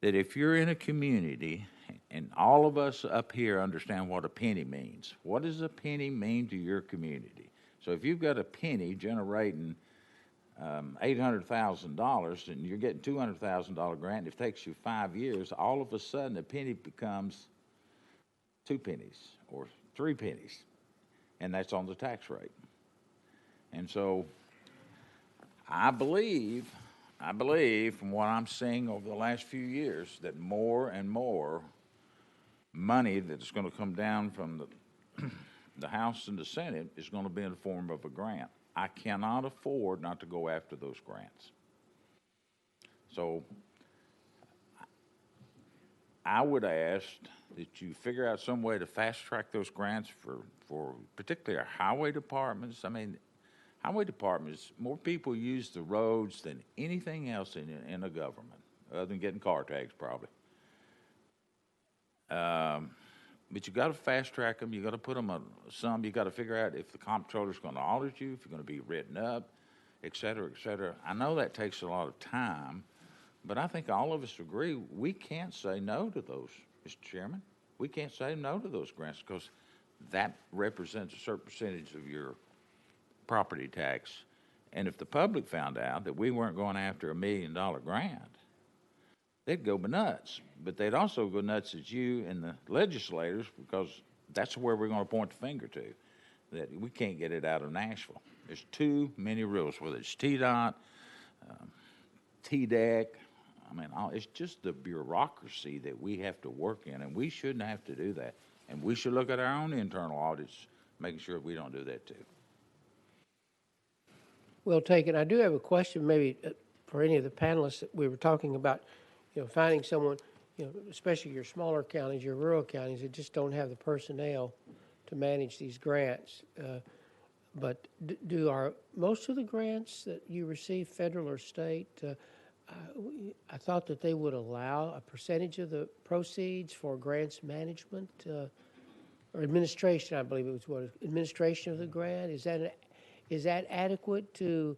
that if you're in a community, and all of us up here understand what a penny means. What does a penny mean to your community? So if you've got a penny generating $800,000 and you're getting $200,000 grant, and it takes you 5 years, all of a sudden a penny becomes 2 pennies or 3 pennies, and that's on the tax rate. And so I believe from what I'm seeing over the last few years that more and more money that's going to come down from the House and the Senate is going to be in the form of a grant. I cannot afford not to go after those grants. So I would ask that you figure out some way to fast track those grants for particularly our highway departments. I mean, highway departments, more people use the roads than anything else in a government, other than getting car tags probably. But you got to fast track them. You got to put them on some. You got to figure out if the comptroller's going to audit you, if you're going to be written up, et cetera, et cetera. I know that takes a lot of time, but I think all of us agree we can't say no to those, Mr. Chairman. We can't say no to those grants because that represents a certain percentage of your property tax. And if the public found out that we weren't going after $1 million grant, they'd go nuts. But they'd also go nuts at you and the legislators, because that's where we're going to point the finger to, that we can't get it out of Nashville. There's too many rules, whether it's TDOT, TDEC. I mean, it's just the bureaucracy that we have to work in, and we shouldn't have to do that. And we should look at our own internal audits, making sure we don't do that too. Well taken. I do have a question maybe for any of the panelists that we were talking about, finding someone, especially your smaller counties, your rural counties that just don't have the personnel to manage these grants. But do most of the grants that you receive, federal or state, I thought that they would allow a percentage of the proceeds for grants management or administration, I believe it was administration of the grant. Is that adequate to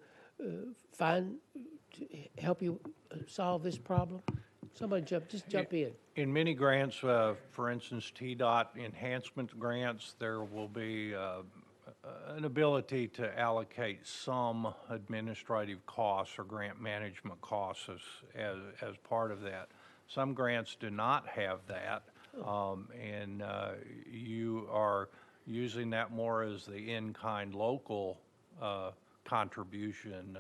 help you solve this problem? Somebody jump in. In many grants, for instance, TDOT enhancement grants, there will be an ability to allocate some administrative costs or grant management costs as part of that. Some grants do not have that, and you are using that more as the in-kind local contribution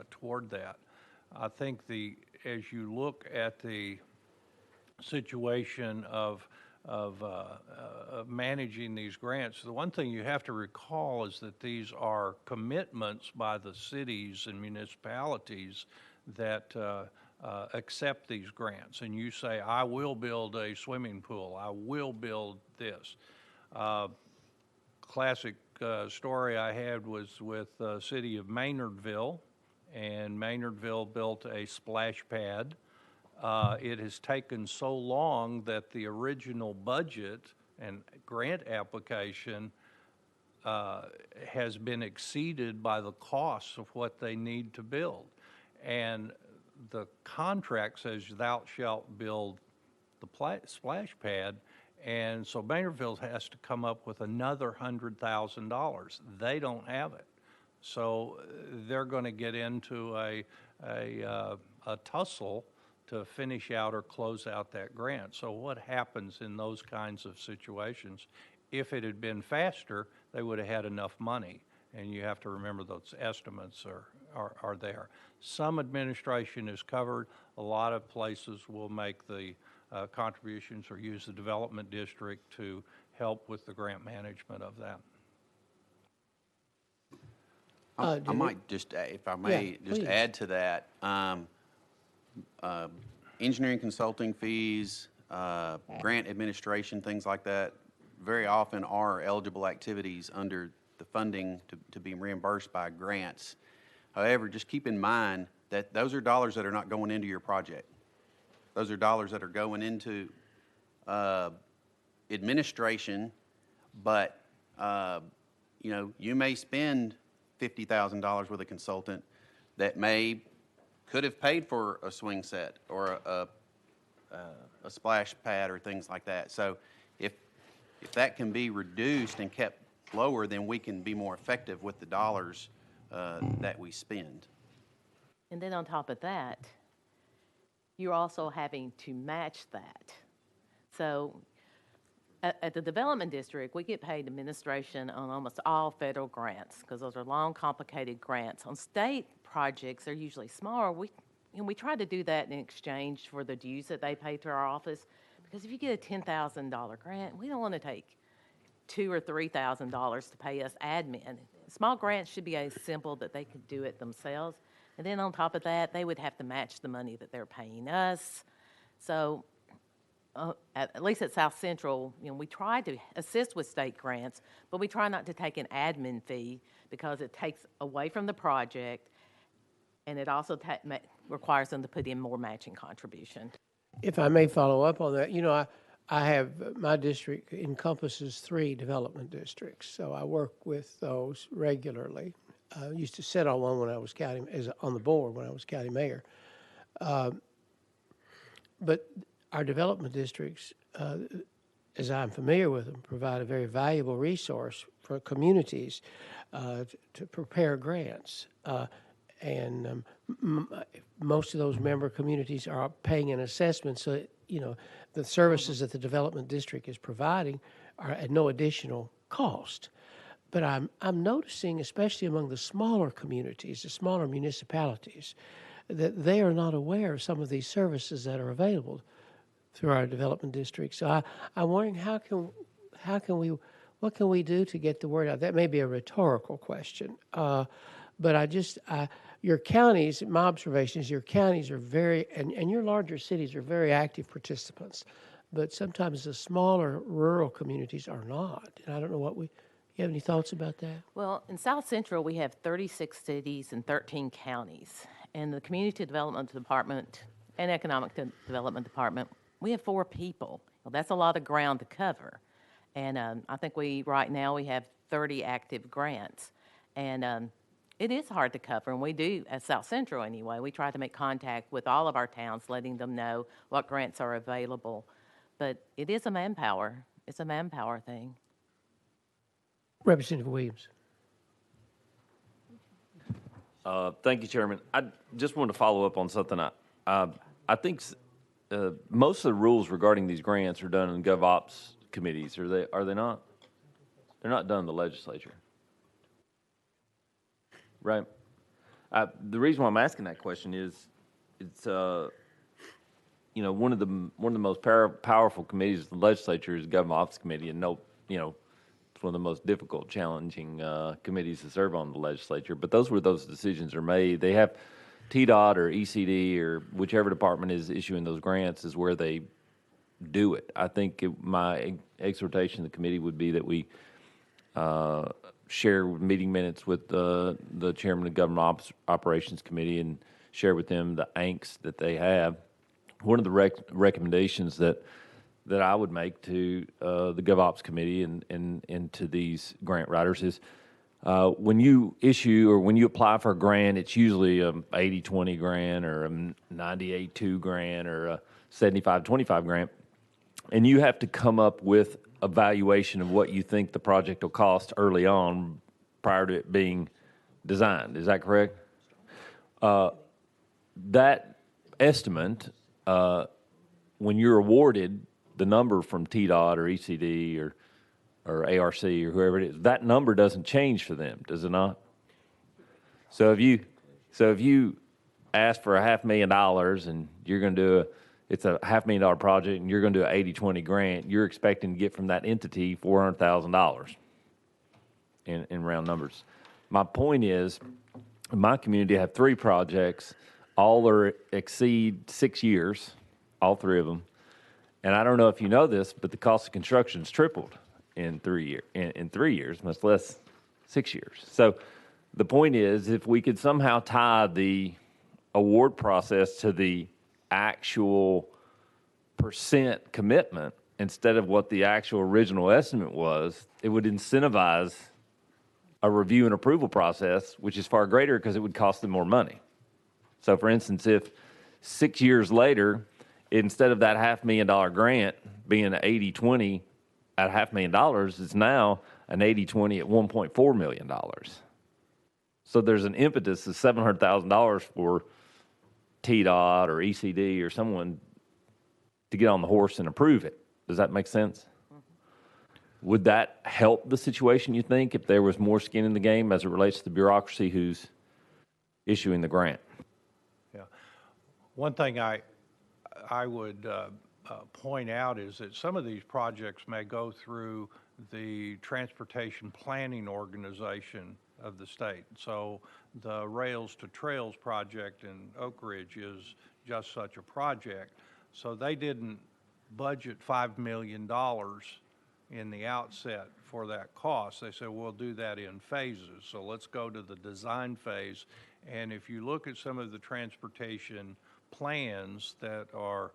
toward that. I think as you look at the situation of managing these grants, the one thing you have to recall is that these are commitments by the cities and municipalities that accept these grants. And you say, I will build a swimming pool, I will build this. Classic story I had was with the city of Maynardville, and Maynardville built a splash pad. It has taken so long that the original budget and grant application has been exceeded by the costs of what they need to build. And the contract says thou shalt build the splash pad, and so Maynardville has to come up with another $100,000. They don't have it. So they're going to get into a tussle to finish out or close out that grant. So what happens in those kinds of situations? If it had been faster, they would have had enough money. And you have to remember those estimates are there. Some administration is covered. A lot of places will make the contributions or use the development district to help with the grant management of that. I might just, if I may, just please. add to that. Engineering consulting fees, grant administration, things like that, very often are eligible activities under the funding to be reimbursed by grants. However, just keep in mind that those are dollars that are not going into your project. Those are dollars that are going into administration, but you may spend $50,000 with a consultant that could have paid for a swing set or a splash pad or things like that. So if that can be reduced and kept lower, then we can be more effective with the dollars that we spend. And then on top of that, you're also having to match that. So at the development district, we get paid administration on almost all federal grants because those are long, complicated grants. On state projects, they're usually smaller. We try to do that in exchange for the dues that they pay to our office, because if you get a $10,000 grant, we don't want to take $2,000 or $3,000 to pay us admin. Small grants should be as simple that they could do it themselves. And then on top of that, they would have to match the money that they're paying us. So at least at South Central, we try to assist with state grants, but we try not to take an admin fee because it takes away from the project, and it also requires them to put in more matching contribution. If I may follow up on that, I have, my district encompasses 3 development districts, so I work with those regularly. I used to sit on one when I was on the board when I was county mayor. But our development districts, as I'm familiar with them, provide a very valuable resource for communities. to prepare grants. And most of those member communities are paying an assessment, so, the services that the development district is providing are at no additional cost. But I'm noticing, especially among the smaller communities, the smaller municipalities, that they are not aware of some of these services that are available through our development district. So I'm wondering what can we do to get the word out? That may be a rhetorical question, but your counties, my observations, your counties are very, and your larger cities are very active participants, but sometimes the smaller rural communities are not. And I don't know you have any thoughts about that? Well, in South Central, we have 36 cities and 13 counties. And the Community Development Department and Economic Development Department, we have 4 people. Well, that's a lot of ground to cover. And I think right now we have 30 active grants. And it is hard to cover, and we do, at South Central anyway, we try to make contact with all of our towns, letting them know what grants are available. But it is it's a manpower thing. Representative Williams. Thank you, Chairman. I just wanted to follow up on something. I think most of the rules regarding these grants are done in GovOps committees. Are they not? They're not done in the legislature, right? The reason why I'm asking that question is, it's one of the most powerful committees of the legislature is the GovOps committee, and it's one of the most difficult, challenging committees to serve on the legislature. But those decisions are made. They have TDOT or ECD or whichever department is issuing those grants is where they do it. I think my exhortation to the committee would be that we share meeting minutes with the chairman of the Government Operations Committee and share with them the angst that they have. One of the recommendations that I would make to the GovOps committee and to these grant writers is when you issue or when you apply for a grant, it's usually a 80-20 grant or a 98-2 grant or a 75-25 grant, and you have to come up with a valuation of what you think the project will cost early on prior to it being designed. Is that correct? That estimate, when you're awarded the number from TDOT or ECD or ARC or whoever it is, that number doesn't change for them, does it not? So if you ask for $500,000 and you're going to do it's a $500,000 project and you're going to do an 80-20 grant, you're expecting to get from that entity $400,000 in round numbers. My point is, in my community, I have 3 projects, all exceed 6 years, all 3 of them. And I don't know if you know this, but the cost of construction's tripled in 3 years, much less 6 years. So the point is, if we could somehow tie the award process to the actual percent commitment instead of what the actual original estimate was, it would incentivize a review and approval process, which is far greater because it would cost them more money. So for instance, if 6 years later, instead of that $500,000 grant being an 80-20 at $500,000, it's now an 80-20 at $1.4 million. So there's an impetus of $700,000 for TDOT or ECD or someone to get on the horse and approve it. Does that make sense? Mm-hmm. Would that help the situation, you think, if there was more skin in the game as it relates to the bureaucracy who's issuing the grant? Yeah. One thing I would point out is that some of these projects may go through the Transportation Planning Organization of the state. So the Rails to Trails project in Oak Ridge is just such a project. So they didn't budget $5 million in the outset for that cost. They said, we'll do that in phases. So let's go to the design phase. And if you look at some of the transportation plans that are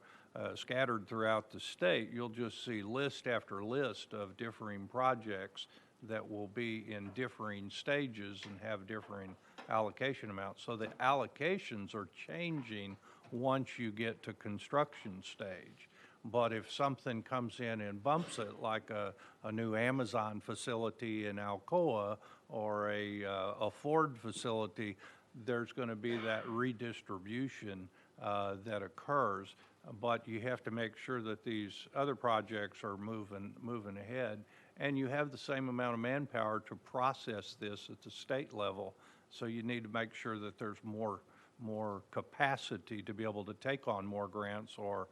scattered throughout the state, you'll just see list after list of differing projects that will be in differing stages and have differing allocation amounts. So the allocations are changing once you get to construction stage. But if something comes in and bumps it, like a new Amazon facility in Alcoa a Ford facility, there's going to be that redistribution that occurs. But you have to make sure that these other projects are moving ahead, and you have the same amount of manpower to process this at the state level. So you need to make sure that there's more capacity to be able to take on more grants or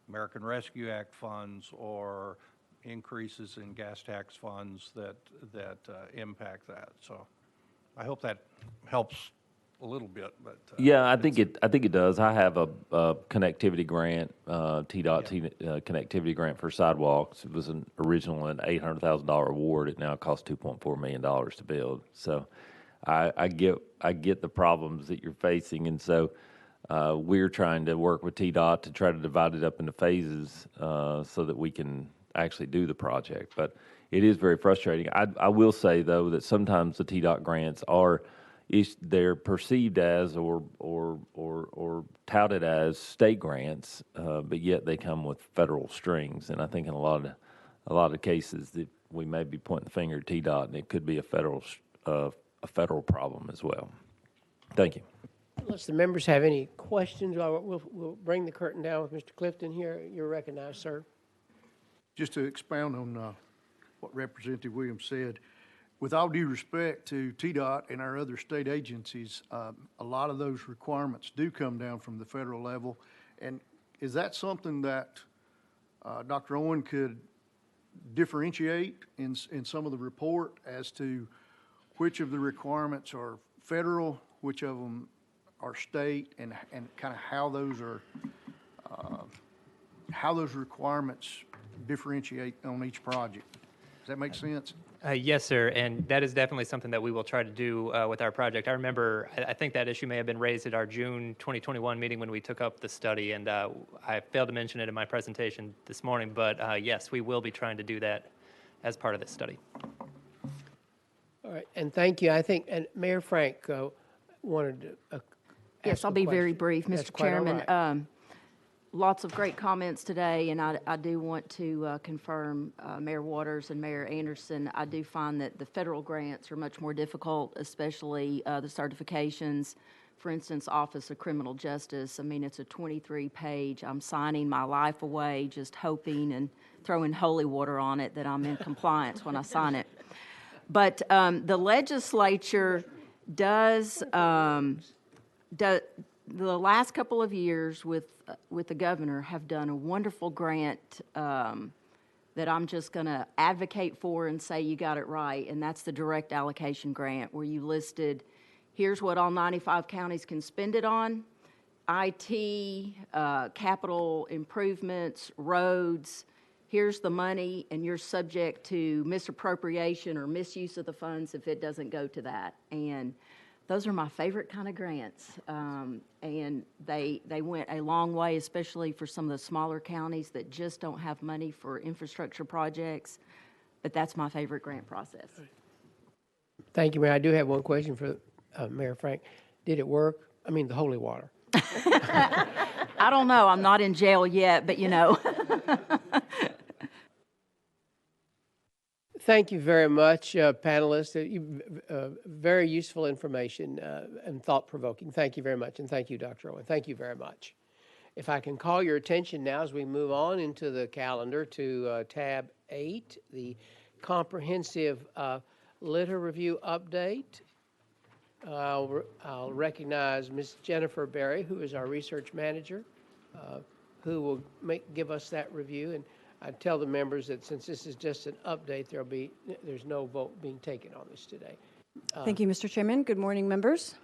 American Rescue Act funds or increases in gas tax funds that impact that. So I hope that helps a little bit, but Yeah, I think it does. I have a connectivity grant, TDOT connectivity grant for sidewalks. It was originally an $800,000 award. It now costs $2.4 million to build. So I get the problems that you're facing, and so we're trying to work with TDOT to try to divide it up into phases so that we can actually do the project. But it is very frustrating. I will say though that sometimes the TDOT grants they're perceived as or touted as state grants, but yet they come with federal strings. And I think in a lot of cases that we may be pointing the finger at TDOT, and it could be a federal problem as well. Thank you. Unless the members have any questions, we'll bring the curtain down with Mr. Clifton here. You're recognized, sir. Just to expound on what Representative Williams said, with all due respect to TDOT and our other state agencies, a lot of those requirements do come down from the federal level. And is that something that Dr. Owen could differentiate in some of the report as to which of the requirements are federal, which of them are state, and kind of how those requirements differentiate on each project? Does that make sense? Yes, sir, and that is definitely something that we will try to do with our project. I remember, I think that issue may have been raised at our June 2021 meeting when we took up the study, and I failed to mention it in my presentation this morning, but yes, we will be trying to do that as part of this study. All right, and thank you. I think, and Mayor Frank wanted to Yes, ask I'll a be very question. brief, That's Mr. quite all Chairman. right. Lots of great comments today, and I do want to confirm, Mayor Waters and Mayor Anderson, I do find that the federal grants are much more difficult, especially the certifications. For instance, Office of Criminal Justice, I mean, it's a 23-page, I'm signing my life away, just hoping and throwing holy water on it that I'm in compliance when I sign it. But the legislature does the last couple of years with the governor have done a wonderful grant that I'm just going to advocate for and say you got it right, and that's the direct allocation grant, where you listed, here's what all 95 counties can spend it on: IT, capital improvements, roads. Here's the money, and you're subject to misappropriation or misuse of the funds if it doesn't go to that. And those are my favorite kind of grants, and they went a long way, especially for some of the smaller counties that just don't have money for infrastructure projects. But that's my favorite grant process. Thank you, Mayor. I do have one question for Mayor Frank. Did it work? I mean, the holy water. I don't know. I'm not in jail yet, but you know. Thank you very much, panelists. Very useful information and thought-provoking. Thank you very much, and thank you, Dr. Owen. Thank you very much. If I can call your attention now as we move on into the calendar to tab 8, the comprehensive litter review update. I'll recognize Ms. Jennifer Berry, who is our research manager, who will give us that review. And I tell the members that since this is just an update, there's no vote being taken on this today. Thank you, Mr. Chairman. Good morning, members.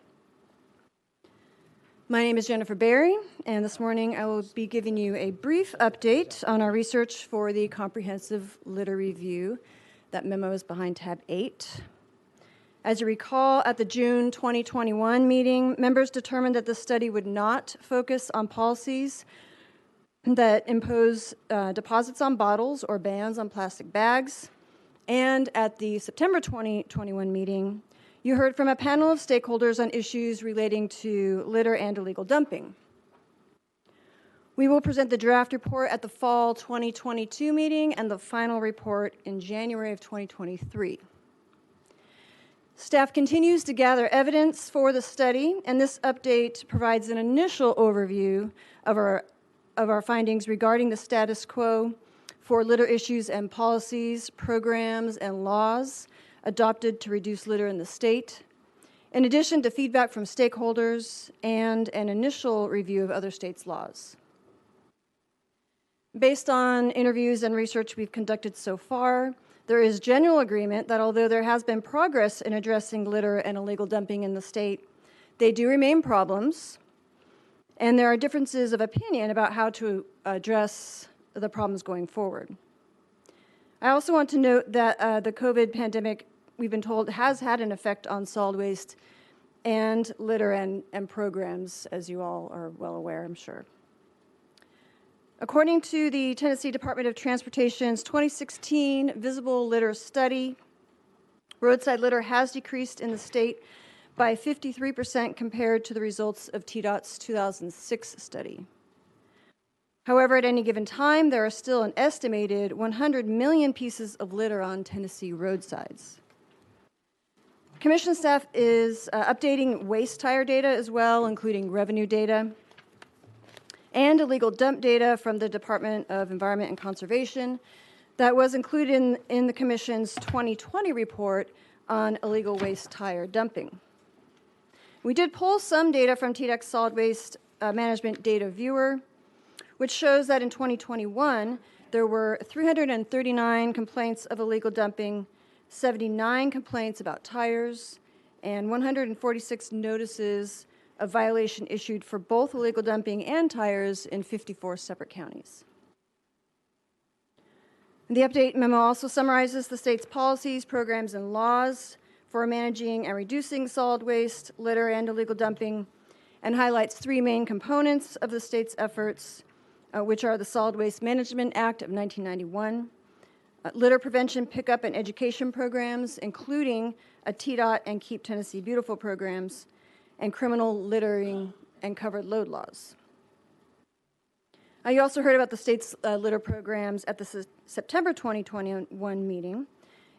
My name is Jennifer Berry, and this morning I will be giving you a brief update on our research for the comprehensive litter review. That memo is behind tab 8. As you recall, at the June 2021 meeting, members determined that the study would not focus on policies that impose deposits on bottles or bans on plastic bags. And at the September 2021 meeting, you heard from a panel of stakeholders on issues relating to litter and illegal dumping. We will present the draft report at the fall 2022 meeting and the final report in January of 2023. Staff continues to gather evidence for the study, and this update provides an initial overview of our findings regarding the status quo for litter issues and policies, programs, and laws adopted to reduce litter in the state, in addition to feedback from stakeholders and an initial review of other states' laws. Based on interviews and research we've conducted so far, there is general agreement that although there has been progress in addressing litter and illegal dumping in the state, they do remain problems, and there are differences of opinion about how to address the problems going forward. I also want to note that the COVID pandemic, we've been told, has had an effect on solid waste and litter and programs, as you all are well aware, I'm sure. According to the Tennessee Department of Transportation's 2016 Visible Litter Study, roadside litter has decreased in the state by 53% compared to the results of TDOT's 2006 study. However, at any given time, there are still an estimated 100 million pieces of litter on Tennessee roadsides. Commission staff is updating waste tire data as well, including revenue data, and illegal dump data from the Department of Environment and Conservation that was included in the Commission's 2020 report on illegal waste tire dumping. We did pull some data from TDEC's Solid Waste Management Data Viewer, which shows that in 2021, there were 339 complaints of illegal dumping, 79 complaints about tires, and 146 notices of violation issued for both illegal dumping and tires in 54 separate counties. The update memo also summarizes the state's policies, programs, and laws for managing and reducing solid waste, litter, and illegal dumping, and highlights three main components of the state's efforts, which are the Solid Waste Management Act of 1991, litter prevention, pickup, and education programs, including a TDOT and Keep Tennessee Beautiful programs, and criminal littering and covered load laws. You also heard about the state's litter programs at the September 2021 meeting,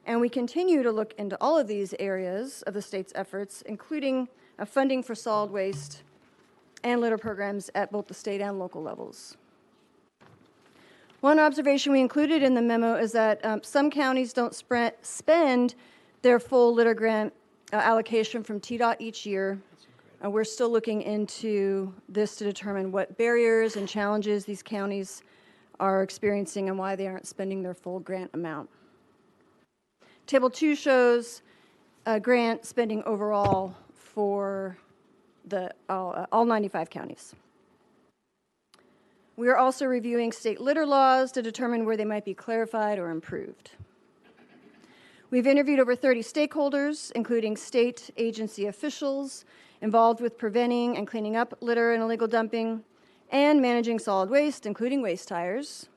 and we continue to look into all of these areas of the state's efforts, including funding for solid waste and litter programs at both the state and local levels. One observation we included in the memo is that some counties don't spend their full litter grant allocation from TDOT each year. We're still looking into this to determine what barriers and challenges these counties are experiencing and why they aren't spending their full grant amount. Table 2 shows grant spending overall for all 95 counties. We are also reviewing state litter laws to determine where they might be clarified or improved. We've interviewed over 30 stakeholders, including state agency officials involved with preventing and cleaning up litter and illegal dumping, and managing solid waste, including waste tires,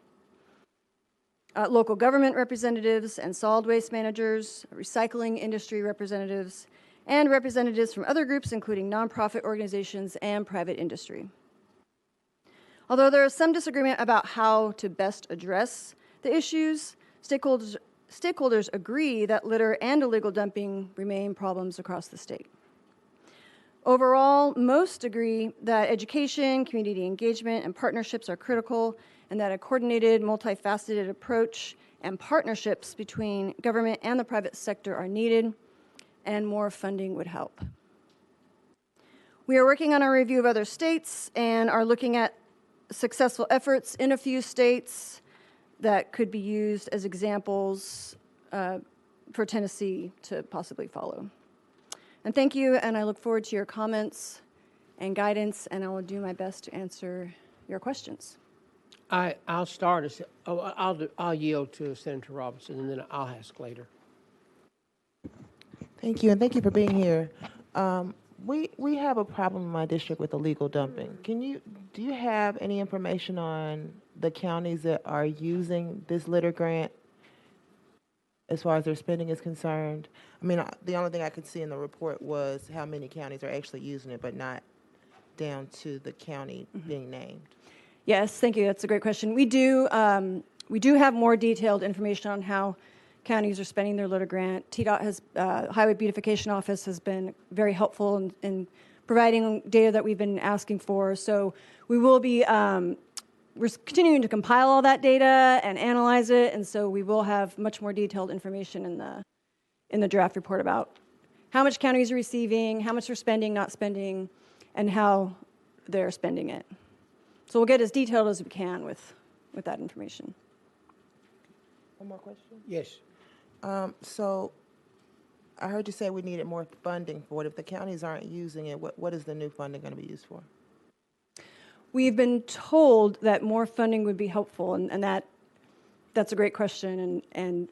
local government representatives and solid waste managers, recycling industry representatives, and representatives from other groups, including nonprofit organizations and private industry. Although there is some disagreement about how to best address the issues, stakeholders agree that litter and illegal dumping remain problems across the state. Overall, most agree that education, community engagement, and partnerships are critical, and that a coordinated, multifaceted approach and partnerships between government and the private sector are needed, and more funding would help. We are working on a review of other states and are looking at successful efforts in a few states that could be used as examples for Tennessee to possibly follow. And thank you, and I look forward to your comments and guidance, and I will do my best to answer your questions. I'll start. I'll yield to Senator Robinson, and then I'll ask later. Thank you, and thank you for being here. We have a problem in my district with illegal dumping. Do you have any information on the counties that are using this litter grant as far as their spending is concerned? I mean, the only thing I could see in the report was how many counties are actually using it, but not down to the county being named. Yes, thank you. That's a great question. We do have more detailed information on how counties are spending their litter grant. TDOT has, Highway Beautification Office has been very helpful in providing data that we've been asking for. So we will be, we're continuing to compile all that data and analyze it, and so we will have much more detailed information in the draft report about how much counties are receiving, how much they're spending, not spending, and how they're spending it. So we'll get as detailed as we can with that information. One more question? Yes. So I heard you say we needed more funding for it. If the counties aren't using it, what is the new funding going to be used for? We've been told that more funding would be helpful, and that's a great question, and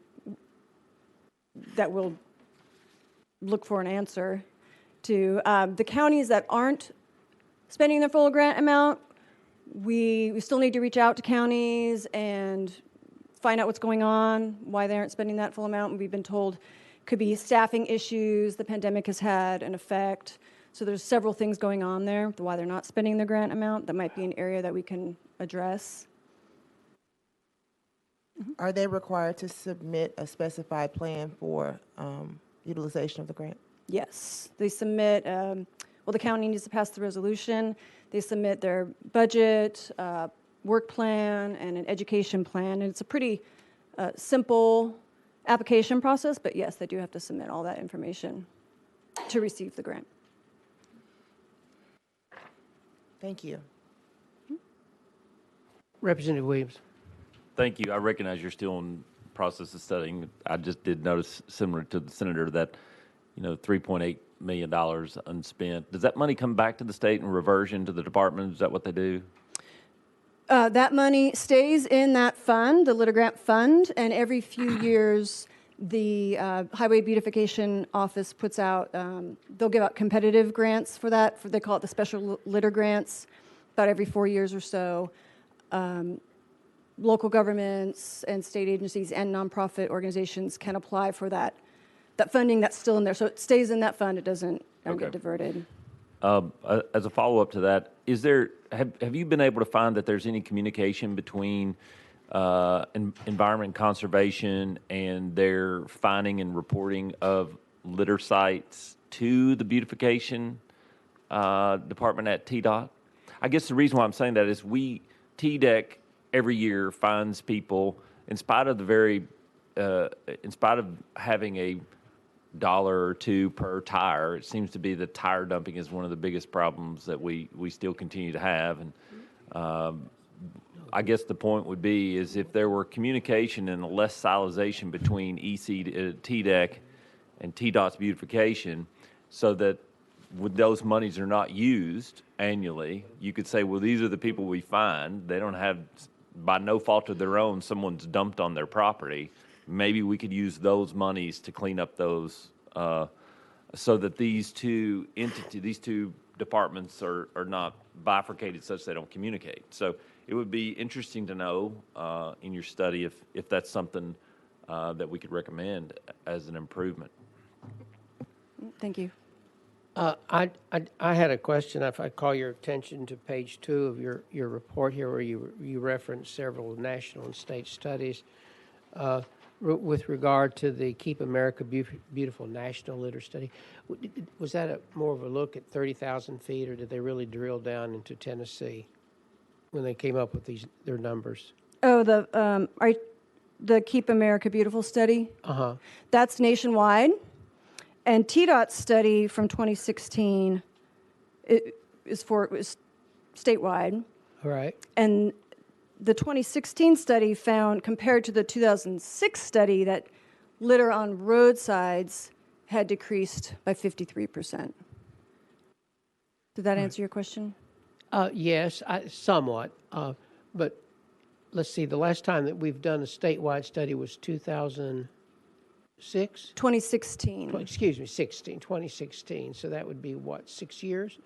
that we'll look for an answer to. The counties that aren't spending their full grant amount, we still need to reach out to counties and find out what's going on, why they aren't spending that full amount. And we've been told could be staffing issues, the pandemic has had an effect. So there's several things going on there, why they're not spending their grant amount. That might be an area that we can address. Are they required to submit a specified plan for utilization of the grant? Yes, they submit, well, the county needs to pass the resolution. They submit their budget, work plan, and an education plan. And it's a pretty simple application process, but yes, they do have to submit all that information to receive the grant. Thank you. Representative Williams. Thank you. I recognize you're still in process of studying. I just did notice, similar to the senator, that, $3.8 million unspent. Does that money come back to the state and reversion to the department? Is that what they do? That money stays in that fund, the litter grant fund, and every few years, the Highway Beautification Office puts out, they'll give out competitive grants for that. They call it the special litter grants, about every 4 years or so. Local governments and state agencies and nonprofit organizations can apply for that funding that's still in there. So it stays in that fund. It doesn't get diverted. As a follow-up to that, have you been able to find that there's any communication between environment conservation and their finding and reporting of litter sites to the beautification department at TDOT? I guess the reason why I'm saying that is TDEC every year finds people, in spite of having a $1 or $2 per tire, it seems to be that tire dumping is one of the biggest problems that we still continue to have. And I guess the point would be is if there were communication and less silization between TDEC and TDOT's beautification, so that when those monies are not used annually, you could say, well, these are the people we find. They don't have, by no fault of their own, someone's dumped on their property. Maybe we could use those monies to clean up those, so that these two departments are not bifurcated such they don't communicate. So it would be interesting to know in your study if that's something that we could recommend as an improvement. Thank you. I had a question. If I call your attention to page 2 of your report here, where you reference several national and state studies with regard to the Keep America Beautiful National Litter Study. Was that more of a look at 30,000 feet, or did they really drill down into Tennessee when they came up with their numbers? Oh, the Keep America Beautiful study? Uh-huh. That's nationwide. And TDOT's study from 2016 is statewide. All right. And the 2016 study found, compared to the 2006 study, that litter on roadsides had decreased by 53%. Did that answer your question? Yes, somewhat. But let's see, the last time that we've done a statewide study was 2006? 2016. 2016. So that would be, what, 6 years?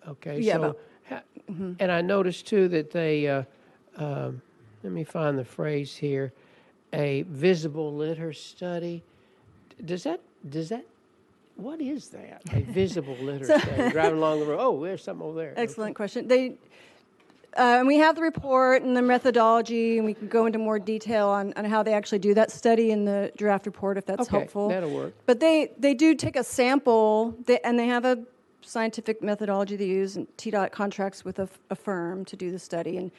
Okay. Yeah, so, and I noticed, too, that they, let me find the phrase here, a visible litter study. Does that, what is that? A visible litter study? Driving along the road, oh, there's something over there. Excellent Okay. question. And we have the report and the methodology, and we can go into more detail on how they actually do that study in the draft report, if that's Okay, helpful. that'll work. But they do take a sample, and they have a scientific methodology they use, and TDOT contracts with a firm to do the study. And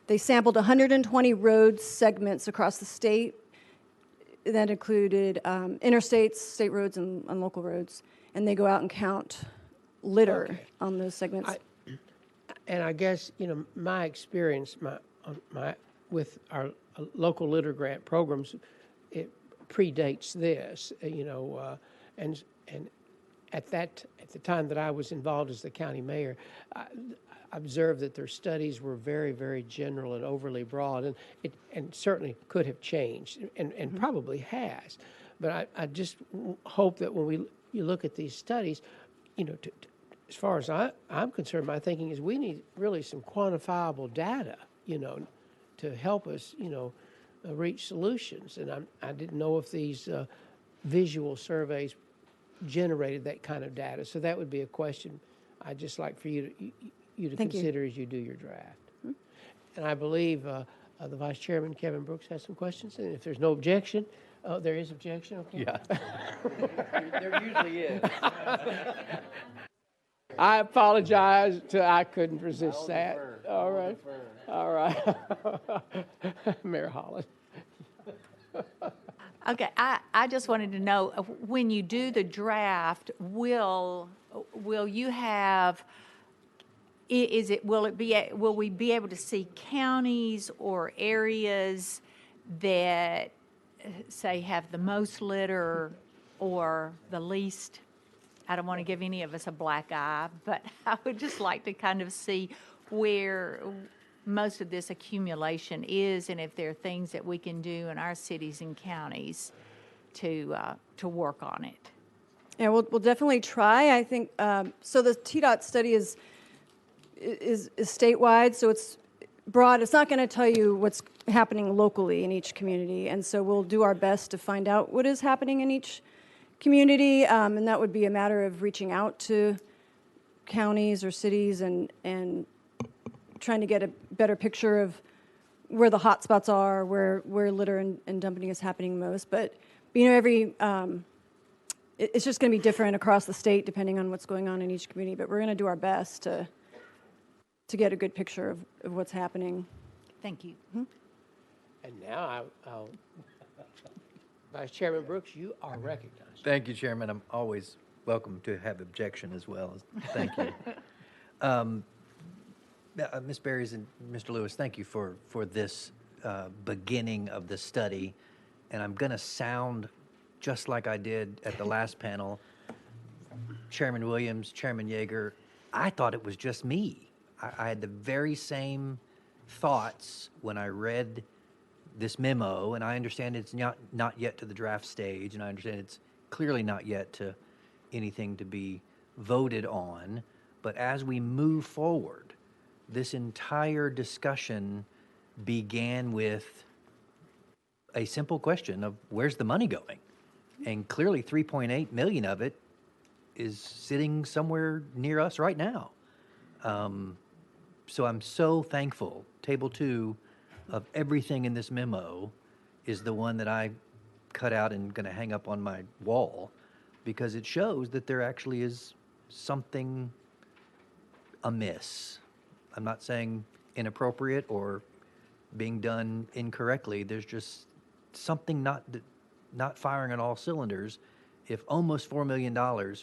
they sampled 120 road segments across the state. That included interstates, state roads, and local roads. And they go out and count litter on those segments. And I guess, my experience with our local litter grant programs, it predates this, and at the time that I was involved as the county mayor, I observed that their studies were very, very general and overly broad, and certainly could have changed, and probably has. But I just hope that when you look at these studies, as far as I'm concerned, my thinking is we need really some quantifiable data, to help us, reach solutions. And I didn't know if these visual surveys generated that kind of data. So that would be a question I'd just like for you to consider as you do your draft. And I believe the Vice Chairman, Kevin Brooks, has some questions. And if there's no objection, there is objection, okay? Yeah. There usually is. I apologize. I couldn't resist that. All right. All right. Mayor Holland. Okay, I just wanted to know, when you do the draft, will you have, will we be able to see counties or areas that, say, have the most litter or the least? I don't want to give any of us a black eye, but I would just like to kind of see where most of this accumulation is, and if there are things that we can do in our cities and counties to work on it. Yeah, we'll definitely try. I think so. The TDOT study is statewide, so it's broad. It's not going to tell you what's happening locally in each community, and so we'll do our best to find out what is happening in each community, and that would be a matter of reaching out to counties or cities and trying to get a better picture of where the hot spots are, where litter and dumping is happening most. But it's just going to be different across the state depending on what's going on in each community. But we're going to do our best to get a good picture of what's happening. Thank you. And now I'll Vice Chairman Brooks, you are recognized. Thank you, Chairman. I'm always welcome to have objection as well. Thank you. Ms. Berries and Mr. Lewis, thank you for this beginning of the study. And I'm going to sound just like I did at the last panel. Chairman Williams, Chairman Yeager, I thought it was just me. I had the very same thoughts when I read this memo, and I understand it's not yet to the draft stage, and I understand it's clearly not yet to anything to be voted on. But as we move forward, this entire discussion began with a simple question of where's the money going? And clearly 3.8 million of it is sitting somewhere near us right now. So I'm so thankful. Table 2 of everything in this memo is the one that I cut out and going to hang up on my wall, because it shows that there actually is something amiss. I'm not saying inappropriate or being done incorrectly. There's just something not firing on all cylinders. If almost $4 million,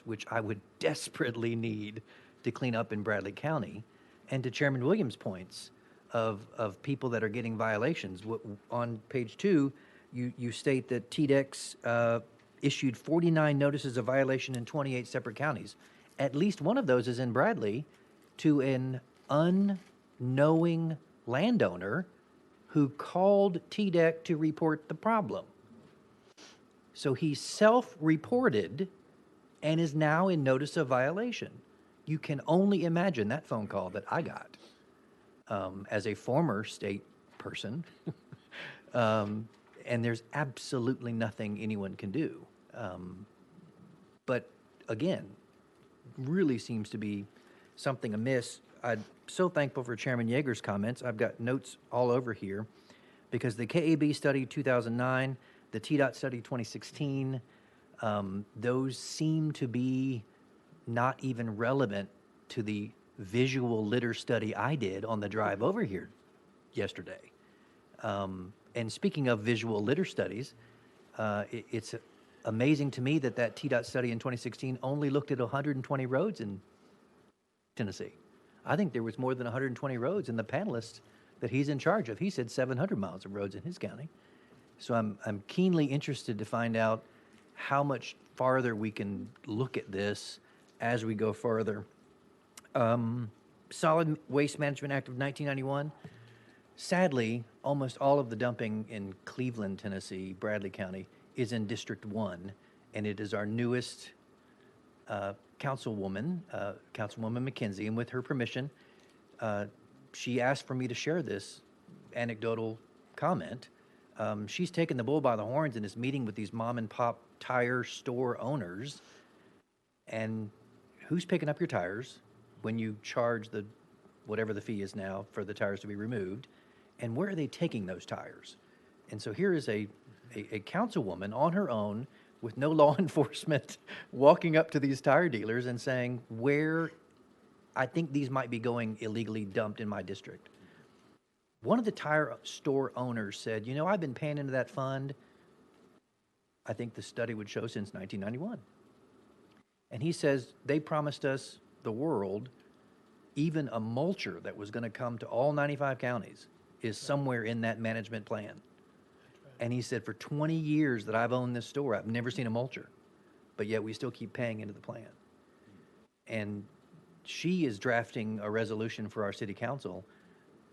which I would desperately need to clean up in Bradley County, and to Chairman Williams' points of people that are getting violations. On page 2, you state that TDEX issued 49 notices of violation in 28 separate counties. At least one of those is in Bradley to an unknowing landowner who called TDEC to report the problem. So he self-reported and is now in notice of violation. You can only imagine that phone call that I got as a former state person. And there's absolutely nothing anyone can do. But again, really seems to be something amiss. I'm so thankful for Chairman Yeager's comments. I've got notes all over here because the KAB study 2009, the TDOT study 2016, those seem to be not even relevant to the visual litter study I did on the drive over here yesterday. And speaking of visual litter studies, it's amazing to me that that TDOT study in 2016 only looked at 120 roads in Tennessee. I think there was more than 120 roads in the panelist that he's in charge of. He said 700 miles of roads in his county. So I'm keenly interested to find out how much farther we can look at this as we go further. Solid Waste Management Act of 1991. Sadly, almost all of the dumping in Cleveland, Tennessee, Bradley County, is in District 1, and it is our newest councilwoman, Councilwoman McKenzie, and with her permission, she asked for me to share this anecdotal comment. She's taken the bull by the horns and is meeting with these mom and pop tire store owners. And who's picking up your tires when you charge the whatever the fee is now for the tires to be removed? And where are they taking those tires? And so here is a councilwoman on her own with no law enforcement walking up to these tire dealers and saying, where I think these might be going illegally dumped in my district. One of the tire store owners said, you know, I've been paying into that fund, I think the study would show, since 1991. And he says they promised us the world, even a mulcher that was going to come to all 95 counties is somewhere in that management plan. And he said, for 20 years that I've owned this store, I've never seen a mulcher, but yet we still keep paying into the plan. And she is drafting a resolution for our city council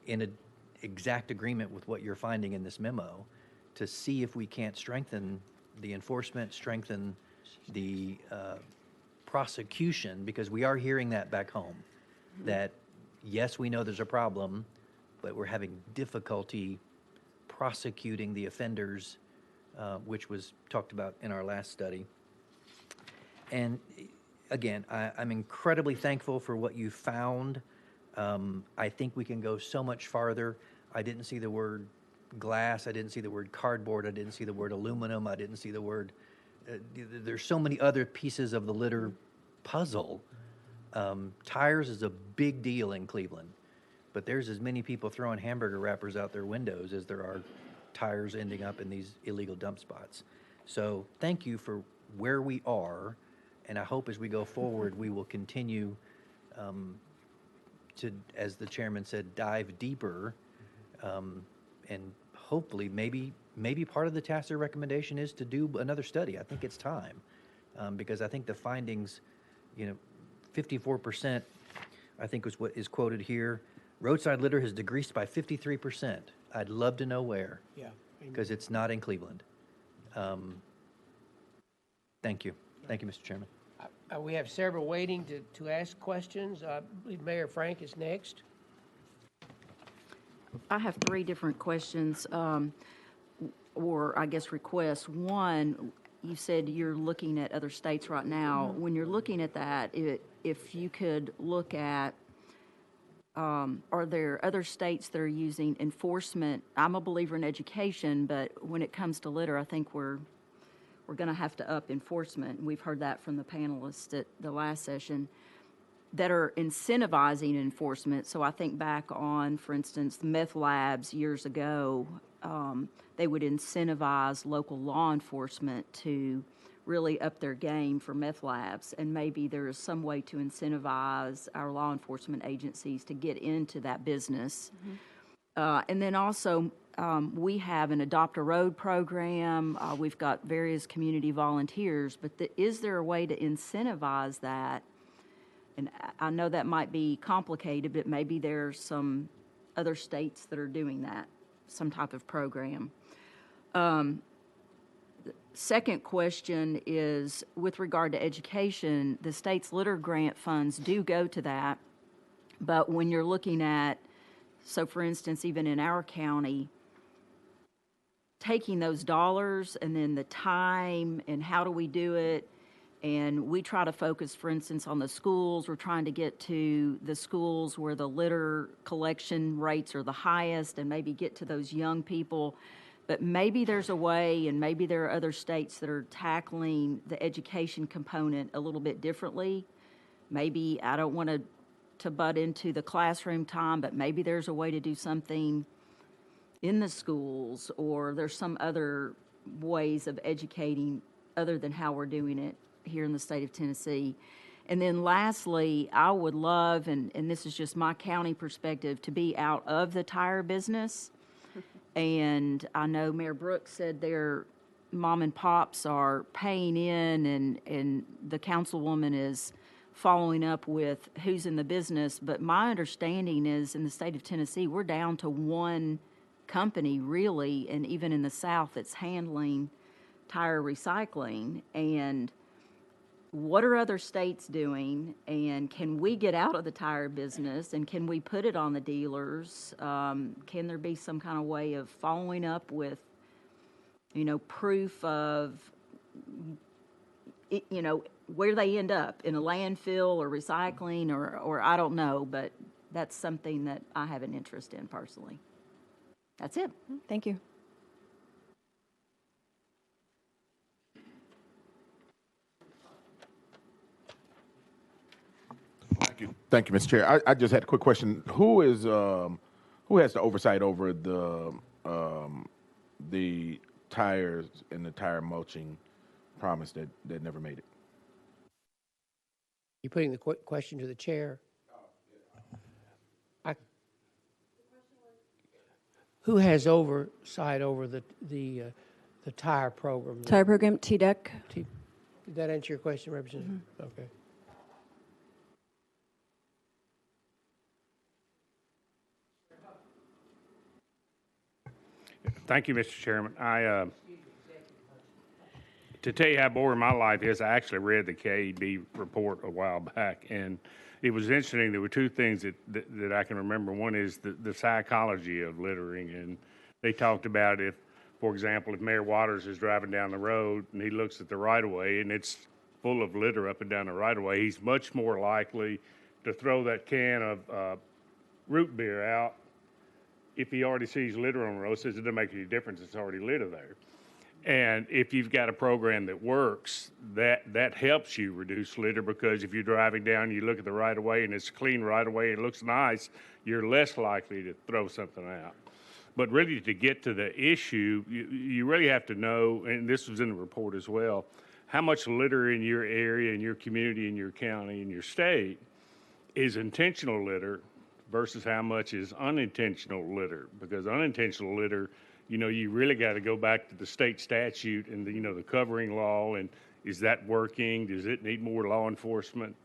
in an exact agreement with what you're finding in this memo to see if we can't strengthen the enforcement, strengthen the prosecution, because we are hearing that back home, that yes, we know there's a problem, but we're having difficulty prosecuting the offenders, which was talked about in our last study. And again, I'm incredibly thankful for what you found. I think we can go so much farther. I didn't see the word glass. I didn't see the word cardboard. I didn't see the word aluminum. I didn't see the word, there's so many other pieces of the litter puzzle. Tires is a big deal in Cleveland, but there's as many people throwing hamburger wrappers out their windows as there are tires ending up in these illegal dump spots. So thank you for where we are, and I hope as we go forward, we will continue to, as the chairman said, dive deeper, and hopefully maybe part of the TACIR recommendation is to do another study. I think it's time, because I think the findings, 54%, I think was what is quoted here. Roadside litter has decreased by 53%. I'd love to know where. Yeah. Because it's not in Cleveland. Thank you. Thank you, Mr. Chairman. We have several waiting to ask questions. I believe Mayor Frank is next. I have three different questions, or I guess requests. One, you said you're looking at other states right now. When you're looking at that, if you could look at, are there other states that are using enforcement? I'm a believer in education, but when it comes to litter, I think we're going to have to up enforcement. We've heard that from the panelists at the last session, that are incentivizing enforcement. So I think back on, for instance, the meth labs years ago, they would incentivize local law enforcement to really up their game for meth labs, and maybe there is some way to incentivize our law enforcement agencies to get into that business. And then also, we have an Adopt a Road program. We've got various community volunteers, but is there a way to incentivize that? And I know that might be complicated, but maybe there's some other states that are doing that, some type of program. Second question is, with regard to education, the state's litter grant funds do go to that, but when you're looking at, so for instance, even in our county, taking those dollars and then the time and how do we do it, And we try to focus, for instance, on the schools. We're trying to get to the schools where the litter collection rates are the highest and maybe get to those young people. But maybe there's a way, and maybe there are other states that are tackling the education component a little bit differently. Maybe, I don't want to butt into the classroom time, but maybe there's a way to do something in the schools, or there's some other ways of educating other than how we're doing it here in the state of Tennessee. And then lastly, I would love, and this is just my county perspective, to be out of the tire business. And I know Mayor Brooks said their mom and pops are paying in, and the councilwoman is following up with who's in the business. But my understanding is in the state of Tennessee, we're down to one company really, and even in the South, that's handling tire recycling. And what are other states doing, and can we get out of the tire business, and can we put it on the dealers? Can there be some kind of way of following up with, proof of, where they end up, in a landfill or recycling, or I don't know, but that's something that I have an interest in personally. That's it. Thank you. Thank you, Mr. Chair. I just had a quick question. Who has the oversight over the tires and the tire mulching promise that never made it? You putting the question to the chair? Who has oversight over the tire program? Tire program, TDEC. Did that answer your question, Representative? Okay. Thank you, Mr. Chairman. To tell you how boring my life is, I actually read the KEB report a while back, and it was interesting. There were two things that I can remember. One is the psychology of littering, and they talked about if, for example, if Mayor Waters is driving down the road and he looks at the right-of-way and it's full of litter up and down the right-of-way, he's much more likely to throw that can of root beer out if he already sees litter on the road. Says it doesn't make any difference, it's already litter there. And if you've got a program that works, that helps you reduce litter, because if you're driving down, you look at the right of way and it's clean right of way, it looks nice, you're less likely to throw something out. But really, to get to the issue, you really have to know, and this was in the report as well, how much litter in your area, in your community, in your county, in your state is intentional litter versus how much is unintentional litter. Because unintentional litter, you really got to go back to the state statute and the covering law, and is that working? Does it need more law enforcement?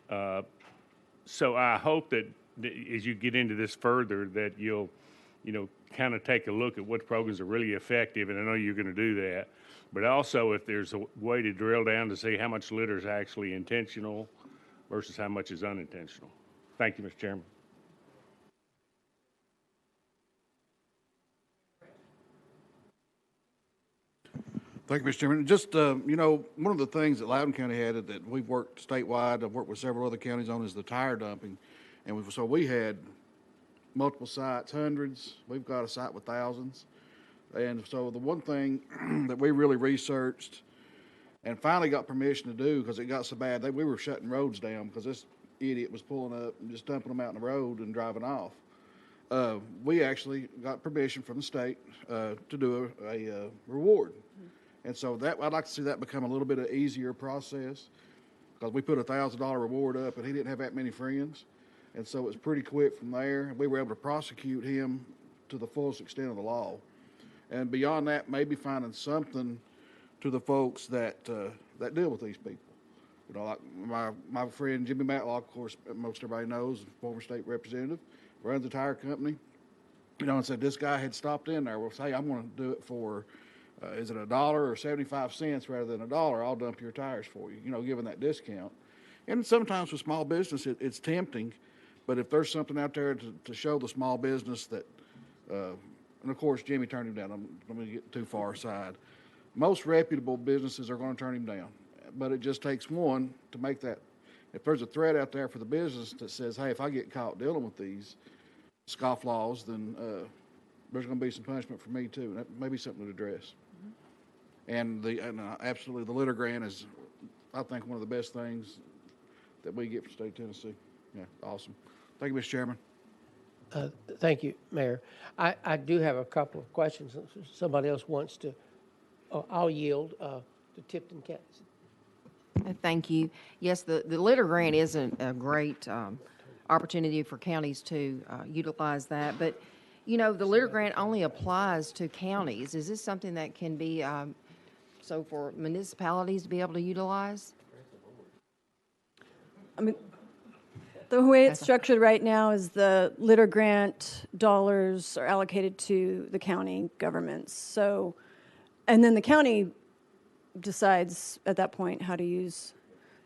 So I hope that as you get into this further, that you'll, kind of take a look at what programs are really effective, and I know you're going to do that. But also, if there's a way to drill down to see how much litter is actually intentional versus how much is unintentional. Thank you, Mr. Chairman. Thank you, Mr. Chairman. Just, one of the things that Loudoun County had that we've worked statewide, I've worked with several other counties on, is the tire dumping. And so we had multiple sites, hundreds. We've got a site with thousands. And so the one thing that we really researched and finally got permission to do, because it got so bad, we were shutting roads down because this idiot was pulling up and just dumping them out in the road and driving off. We actually got permission from the state to do a reward. And so I'd like to see that become a little bit of easier process, because we put a $1,000 reward up and he didn't have that many friends. And so it was pretty quick from there. We were able to prosecute him to the fullest extent of the law. And beyond that, maybe finding something to the folks that deal with these people. Like my friend Jimmy Matlock, of course, most everybody knows, former state representative, runs a tire company, and said this guy had stopped in there. Well, say, I'm going to do it for, is it $1 or 75 cents rather than $1? I'll dump your tires for you, giving that discount. And sometimes with small business, it's tempting, but if there's something out there to show the small business that, and of course, Jimmy turned him down. I'm going to get too far aside. Most reputable businesses are going to turn him down. but it just takes one to make that. If there's a threat out there for the business that says, hey, if I get caught dealing with these scofflaws, then there's going to be some punishment for me too. And that may be something to address. And absolutely, the litter grant is, I think, one of the best things that we get from state of Tennessee. Yeah, awesome. Thank you, Mr. Chairman. Thank you, Mayor. I do have a couple of questions. If somebody else wants to, I'll yield to Tipton County. Thank you. Yes, the litter grant is a great opportunity for counties to utilize that. But, you know, the litter grant only applies to counties. Is this something that can be, so for municipalities to be able to utilize? I mean, the way it's structured right now is the litter grant dollars are allocated to the county governments. So, and then the county decides at that point how to use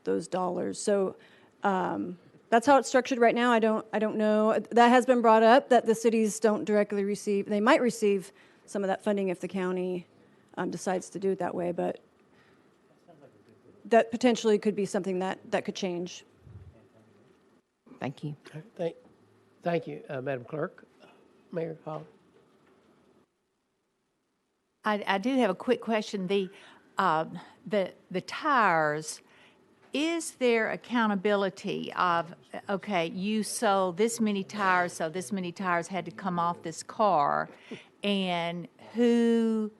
those dollars. So that's how it's structured right now. I don't know. That has been brought up that the cities don't directly receive. They might receive some of that funding if the county decides to do it that way, but that potentially could be something that could change. Thank you. Thank you, Madam Clerk. Mayor Hall. I do have a quick question. The tires, is there accountability of, okay, you sold this many tires, so this many tires had to come off this car, and who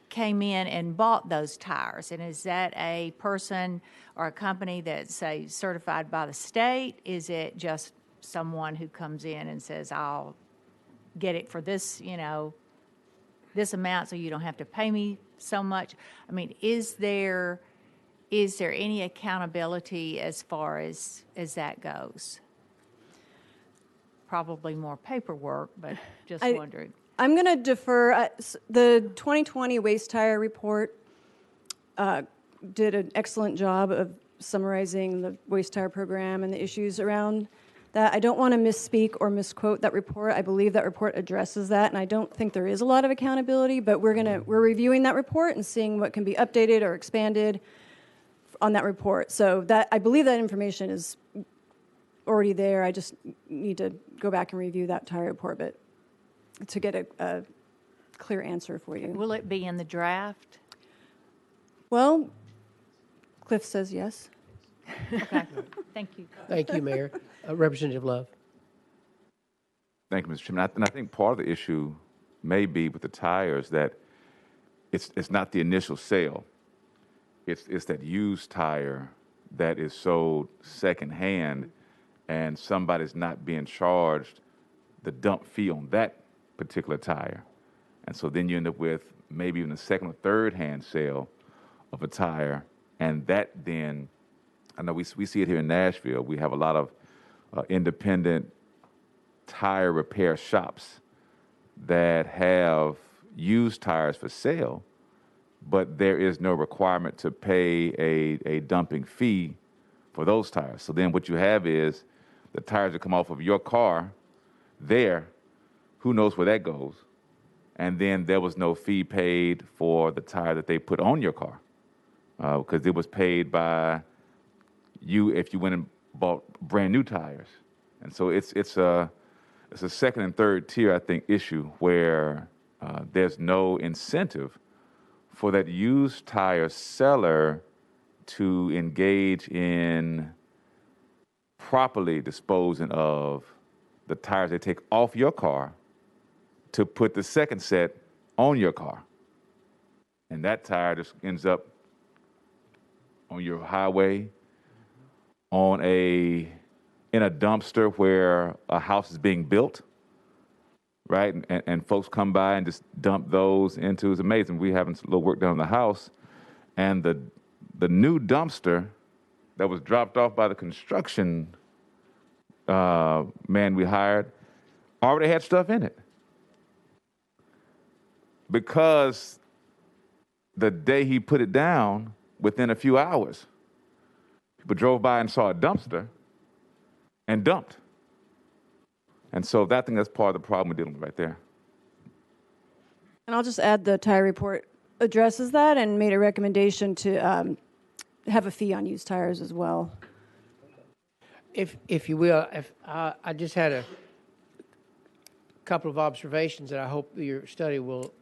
came in and bought those tires? And is that a person or a company that's, say, certified by the state? Is it just someone who comes in and says, I'll get it for this, you know, this amount so you don't have to pay me so much? I mean, is there any accountability as far as that goes? Probably more paperwork, but just wondering. I'm going to defer. The 2020 Waste Tire Report did an excellent job of summarizing the waste tire program and the issues around that. I don't want to misspeak or misquote that report. I believe that report addresses that, and I don't think there is a lot of accountability, but we're reviewing that report and seeing what can be updated or expanded on that report. So that, I believe that information is already there. I just need to go back and review that tire report, but to get a clear answer for you. Will it be in the draft? Well, Cliff says yes. Okay, thank you. Thank you, Mayor. Representative Love. Thank you, Mr. Chairman. And I think part of the issue may be with the tires that it's not the initial sale. It's that used tire that is sold secondhand, and somebody's not being charged the dump fee on that particular tire. And so then you end up with maybe even a second or third hand sale of a tire. And that then, I know we see it here in Nashville. We have a lot of independent tire repair shops that have used tires for sale, but there is no requirement to pay a dumping fee for those tires. So then what you have is the tires that come off of your car there, who knows where that goes? And then there was no fee paid for the tire that they put on your car, because it was paid by you if you went and bought brand new tires. And so it's a second and third tier, I think, issue where there's no incentive for that used tire seller to engage in properly disposing of the tires they take off your car to put the second set on your car. And that tire just ends up on your highway, in a dumpster where a house is being built, right? And folks come by and just dump those into, it's amazing. We having a little work done on the house, and the new dumpster that was dropped off by the construction man we hired already had stuff in it. Because the day he put it down, within a few hours, people drove by and saw a dumpster and dumped. And so I think that's part of the problem we're dealing with right there. And I'll just add the tire report addresses that and made a recommendation to have a fee on used tires as well. If you will, I just had a couple of observations that I hope your study will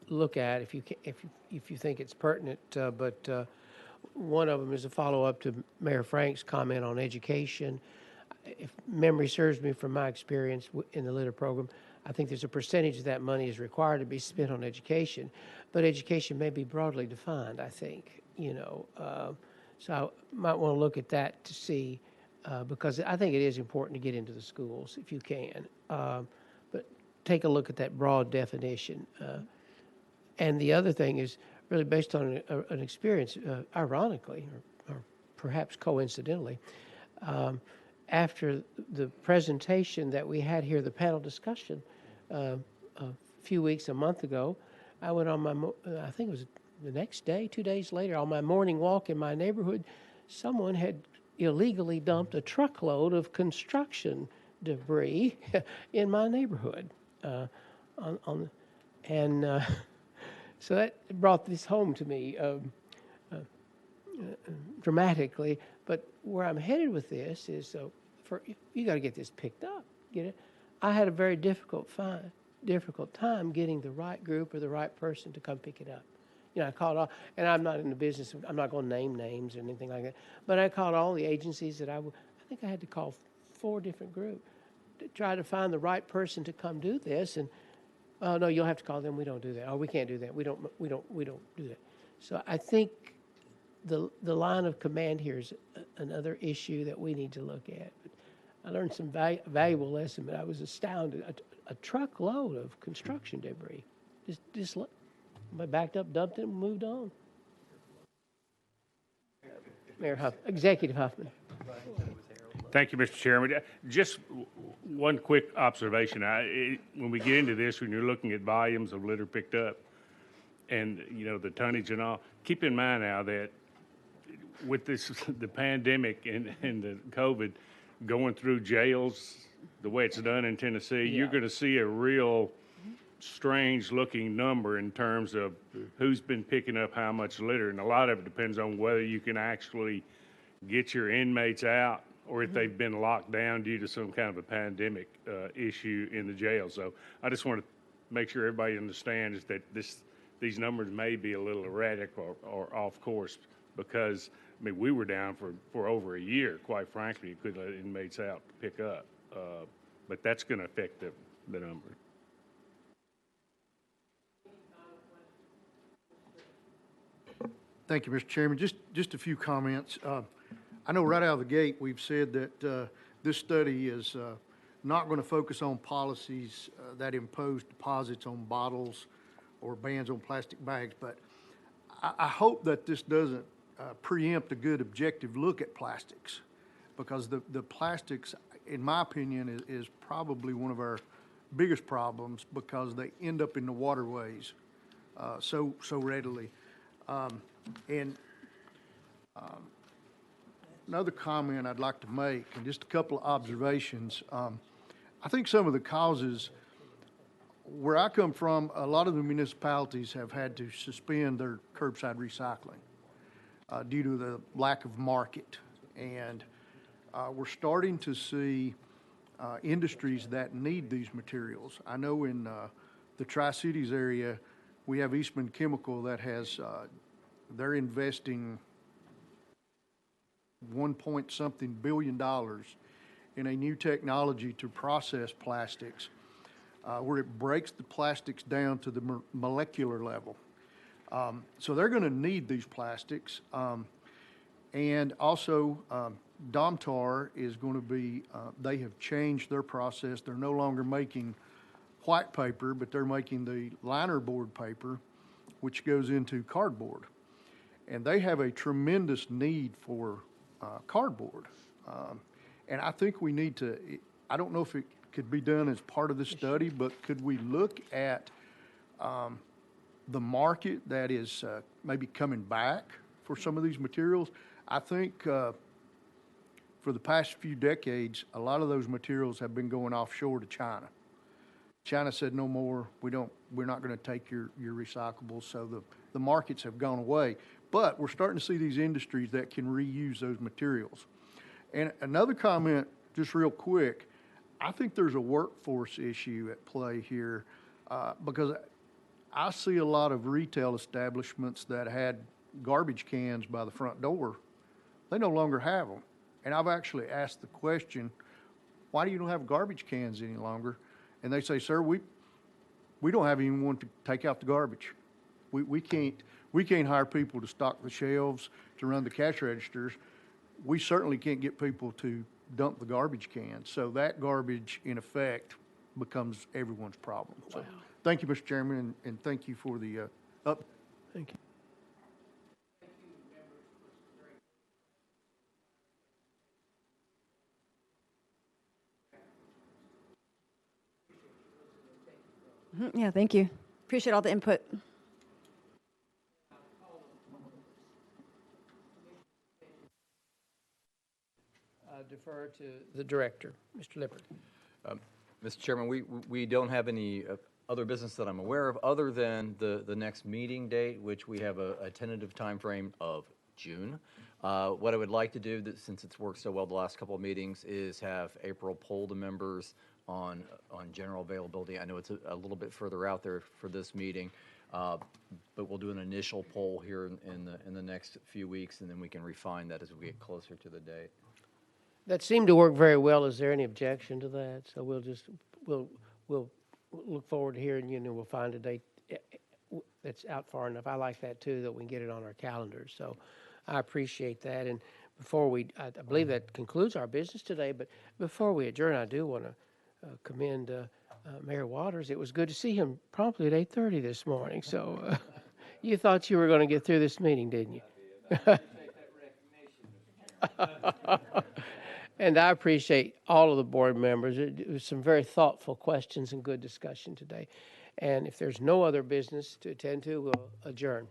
look at if you think it's pertinent. But one of them is a follow-up to Mayor Frank's comment on education. If memory serves me from my experience in the litter program, I think there's a percentage of that money is required to be spent on education, but education may be broadly defined, I think, so I might want to look at that to see, because I think it is important to get into the schools if you can, but take a look at that broad definition. And the other thing is really based on an experience, ironically, or perhaps coincidentally, after the presentation that we had here, the panel discussion, a month ago, I went on my, I think it was the next day, 2 days later, on my morning walk in my neighborhood, someone had illegally dumped a truckload of construction debris in my neighborhood. So that brought this home to me dramatically. But where I'm headed with this is, you got to get this picked up. Get it? I had a very difficult time getting the right group or the right person to come pick it up. I called all, and I'm not in the business. I'm not going to name names or anything like that. But I called all the agencies that I think I had to call 4 different groups to try to find the right person to come do this. And oh no, you'll have to call them. We don't do that. Oh, we can't do that. We don't do that. So I think the line of command here is another issue that we need to look at. But I learned some valuable lesson, but I was astounded. A truckload of construction debris. Just I backed up, dumped it, and moved on. Mayor Executive Huffman. Thank you, Mr. Chairman. Just one quick observation. When we get into this, when you're looking at volumes of litter picked up and, the tonnage and all, keep in mind now that with the pandemic and the COVID going through jails the way it's done in Tennessee, you're going to see a real strange looking number in terms of who's been picking up how much litter. And a lot of it depends on whether you can actually get your inmates out or if they've been locked down due to some kind of a pandemic issue in the jail. So I just want to make sure everybody understands that these numbers may be a little erratic or off course because, we were down for over a year, quite frankly. You couldn't let inmates out to pick up. But that's going to affect the number. Thank you, Mr. Chairman. Just a few comments. I know right out of the gate, we've said that this study is not going to focus on policies that impose deposits on bottles or bans on plastic bags, but I hope that this doesn't preempt a good objective look at plastics, because the plastics, in my opinion, is probably one of our biggest problems because they end up in the waterways so readily. Another comment I'd like to make, and just a couple of observations. I think some of the causes, where I come from, a lot of the municipalities have had to suspend their curbside recycling due to the lack of market. And we're starting to see industries that need these materials. I know in the Tri-Cities area, we have Eastman Chemical that has, they're investing $1.something billion in a new technology to process plastics where it breaks the plastics down to the molecular level. So they're going to need these plastics. And also, Domtar is going to be, they have changed their process. They're no longer making white paper, but they're making the liner board paper, which goes into cardboard. And they have a tremendous need for cardboard. And I think we need to, I don't know if it could be done as part of the study, but could we look at the market that is maybe coming back for some of these materials? I think for the past few decades, a lot of those materials have been going offshore to China. China said no more, we're not going to take your recyclables, so the markets have gone away. But we're starting to see these industries that can reuse those materials. And another comment, just real quick, I think there's a workforce issue at play here because I see a lot of retail establishments that had garbage cans by the front door. They no longer have them. And I've actually asked the question, why do you don't have garbage cans any longer? And they say, sir, we don't have anyone to take out the garbage. We can't hire people to stock the shelves, to run the cash registers. We certainly can't get people to dump the garbage cans. So that garbage, in effect, becomes everyone's problem. So thank you, Mr. Chairman, and thank you for the up. Thank you. Yeah, thank you. Appreciate all the input. Defer to the director, Mr. Lippert. Mr. Chairman, we don't have any other business that I'm aware of other than the next meeting date, which we have a tentative timeframe of June. What I would like to do, since it's worked so well the last couple of meetings, is have April poll the members on general availability. I know it's a little bit further out there for this meeting, but we'll do an initial poll here in the next few weeks, and then we can refine that as we get closer to the date. That seemed to work very well. Is there any objection to that? So we'll look forward to hearing you, and then we'll find a date that's out far enough. I like that too, that we can get it on our calendars. So I appreciate that. And before I believe that concludes our business today. But before we adjourn, I do want to commend Mayor Waters. It was good to see him promptly at 8:30 this morning. So you thought you were going to get through this meeting, didn't you? And I appreciate all of the board members. It was some very thoughtful questions and good discussion today. And if there's no other business to attend to, we'll adjourn.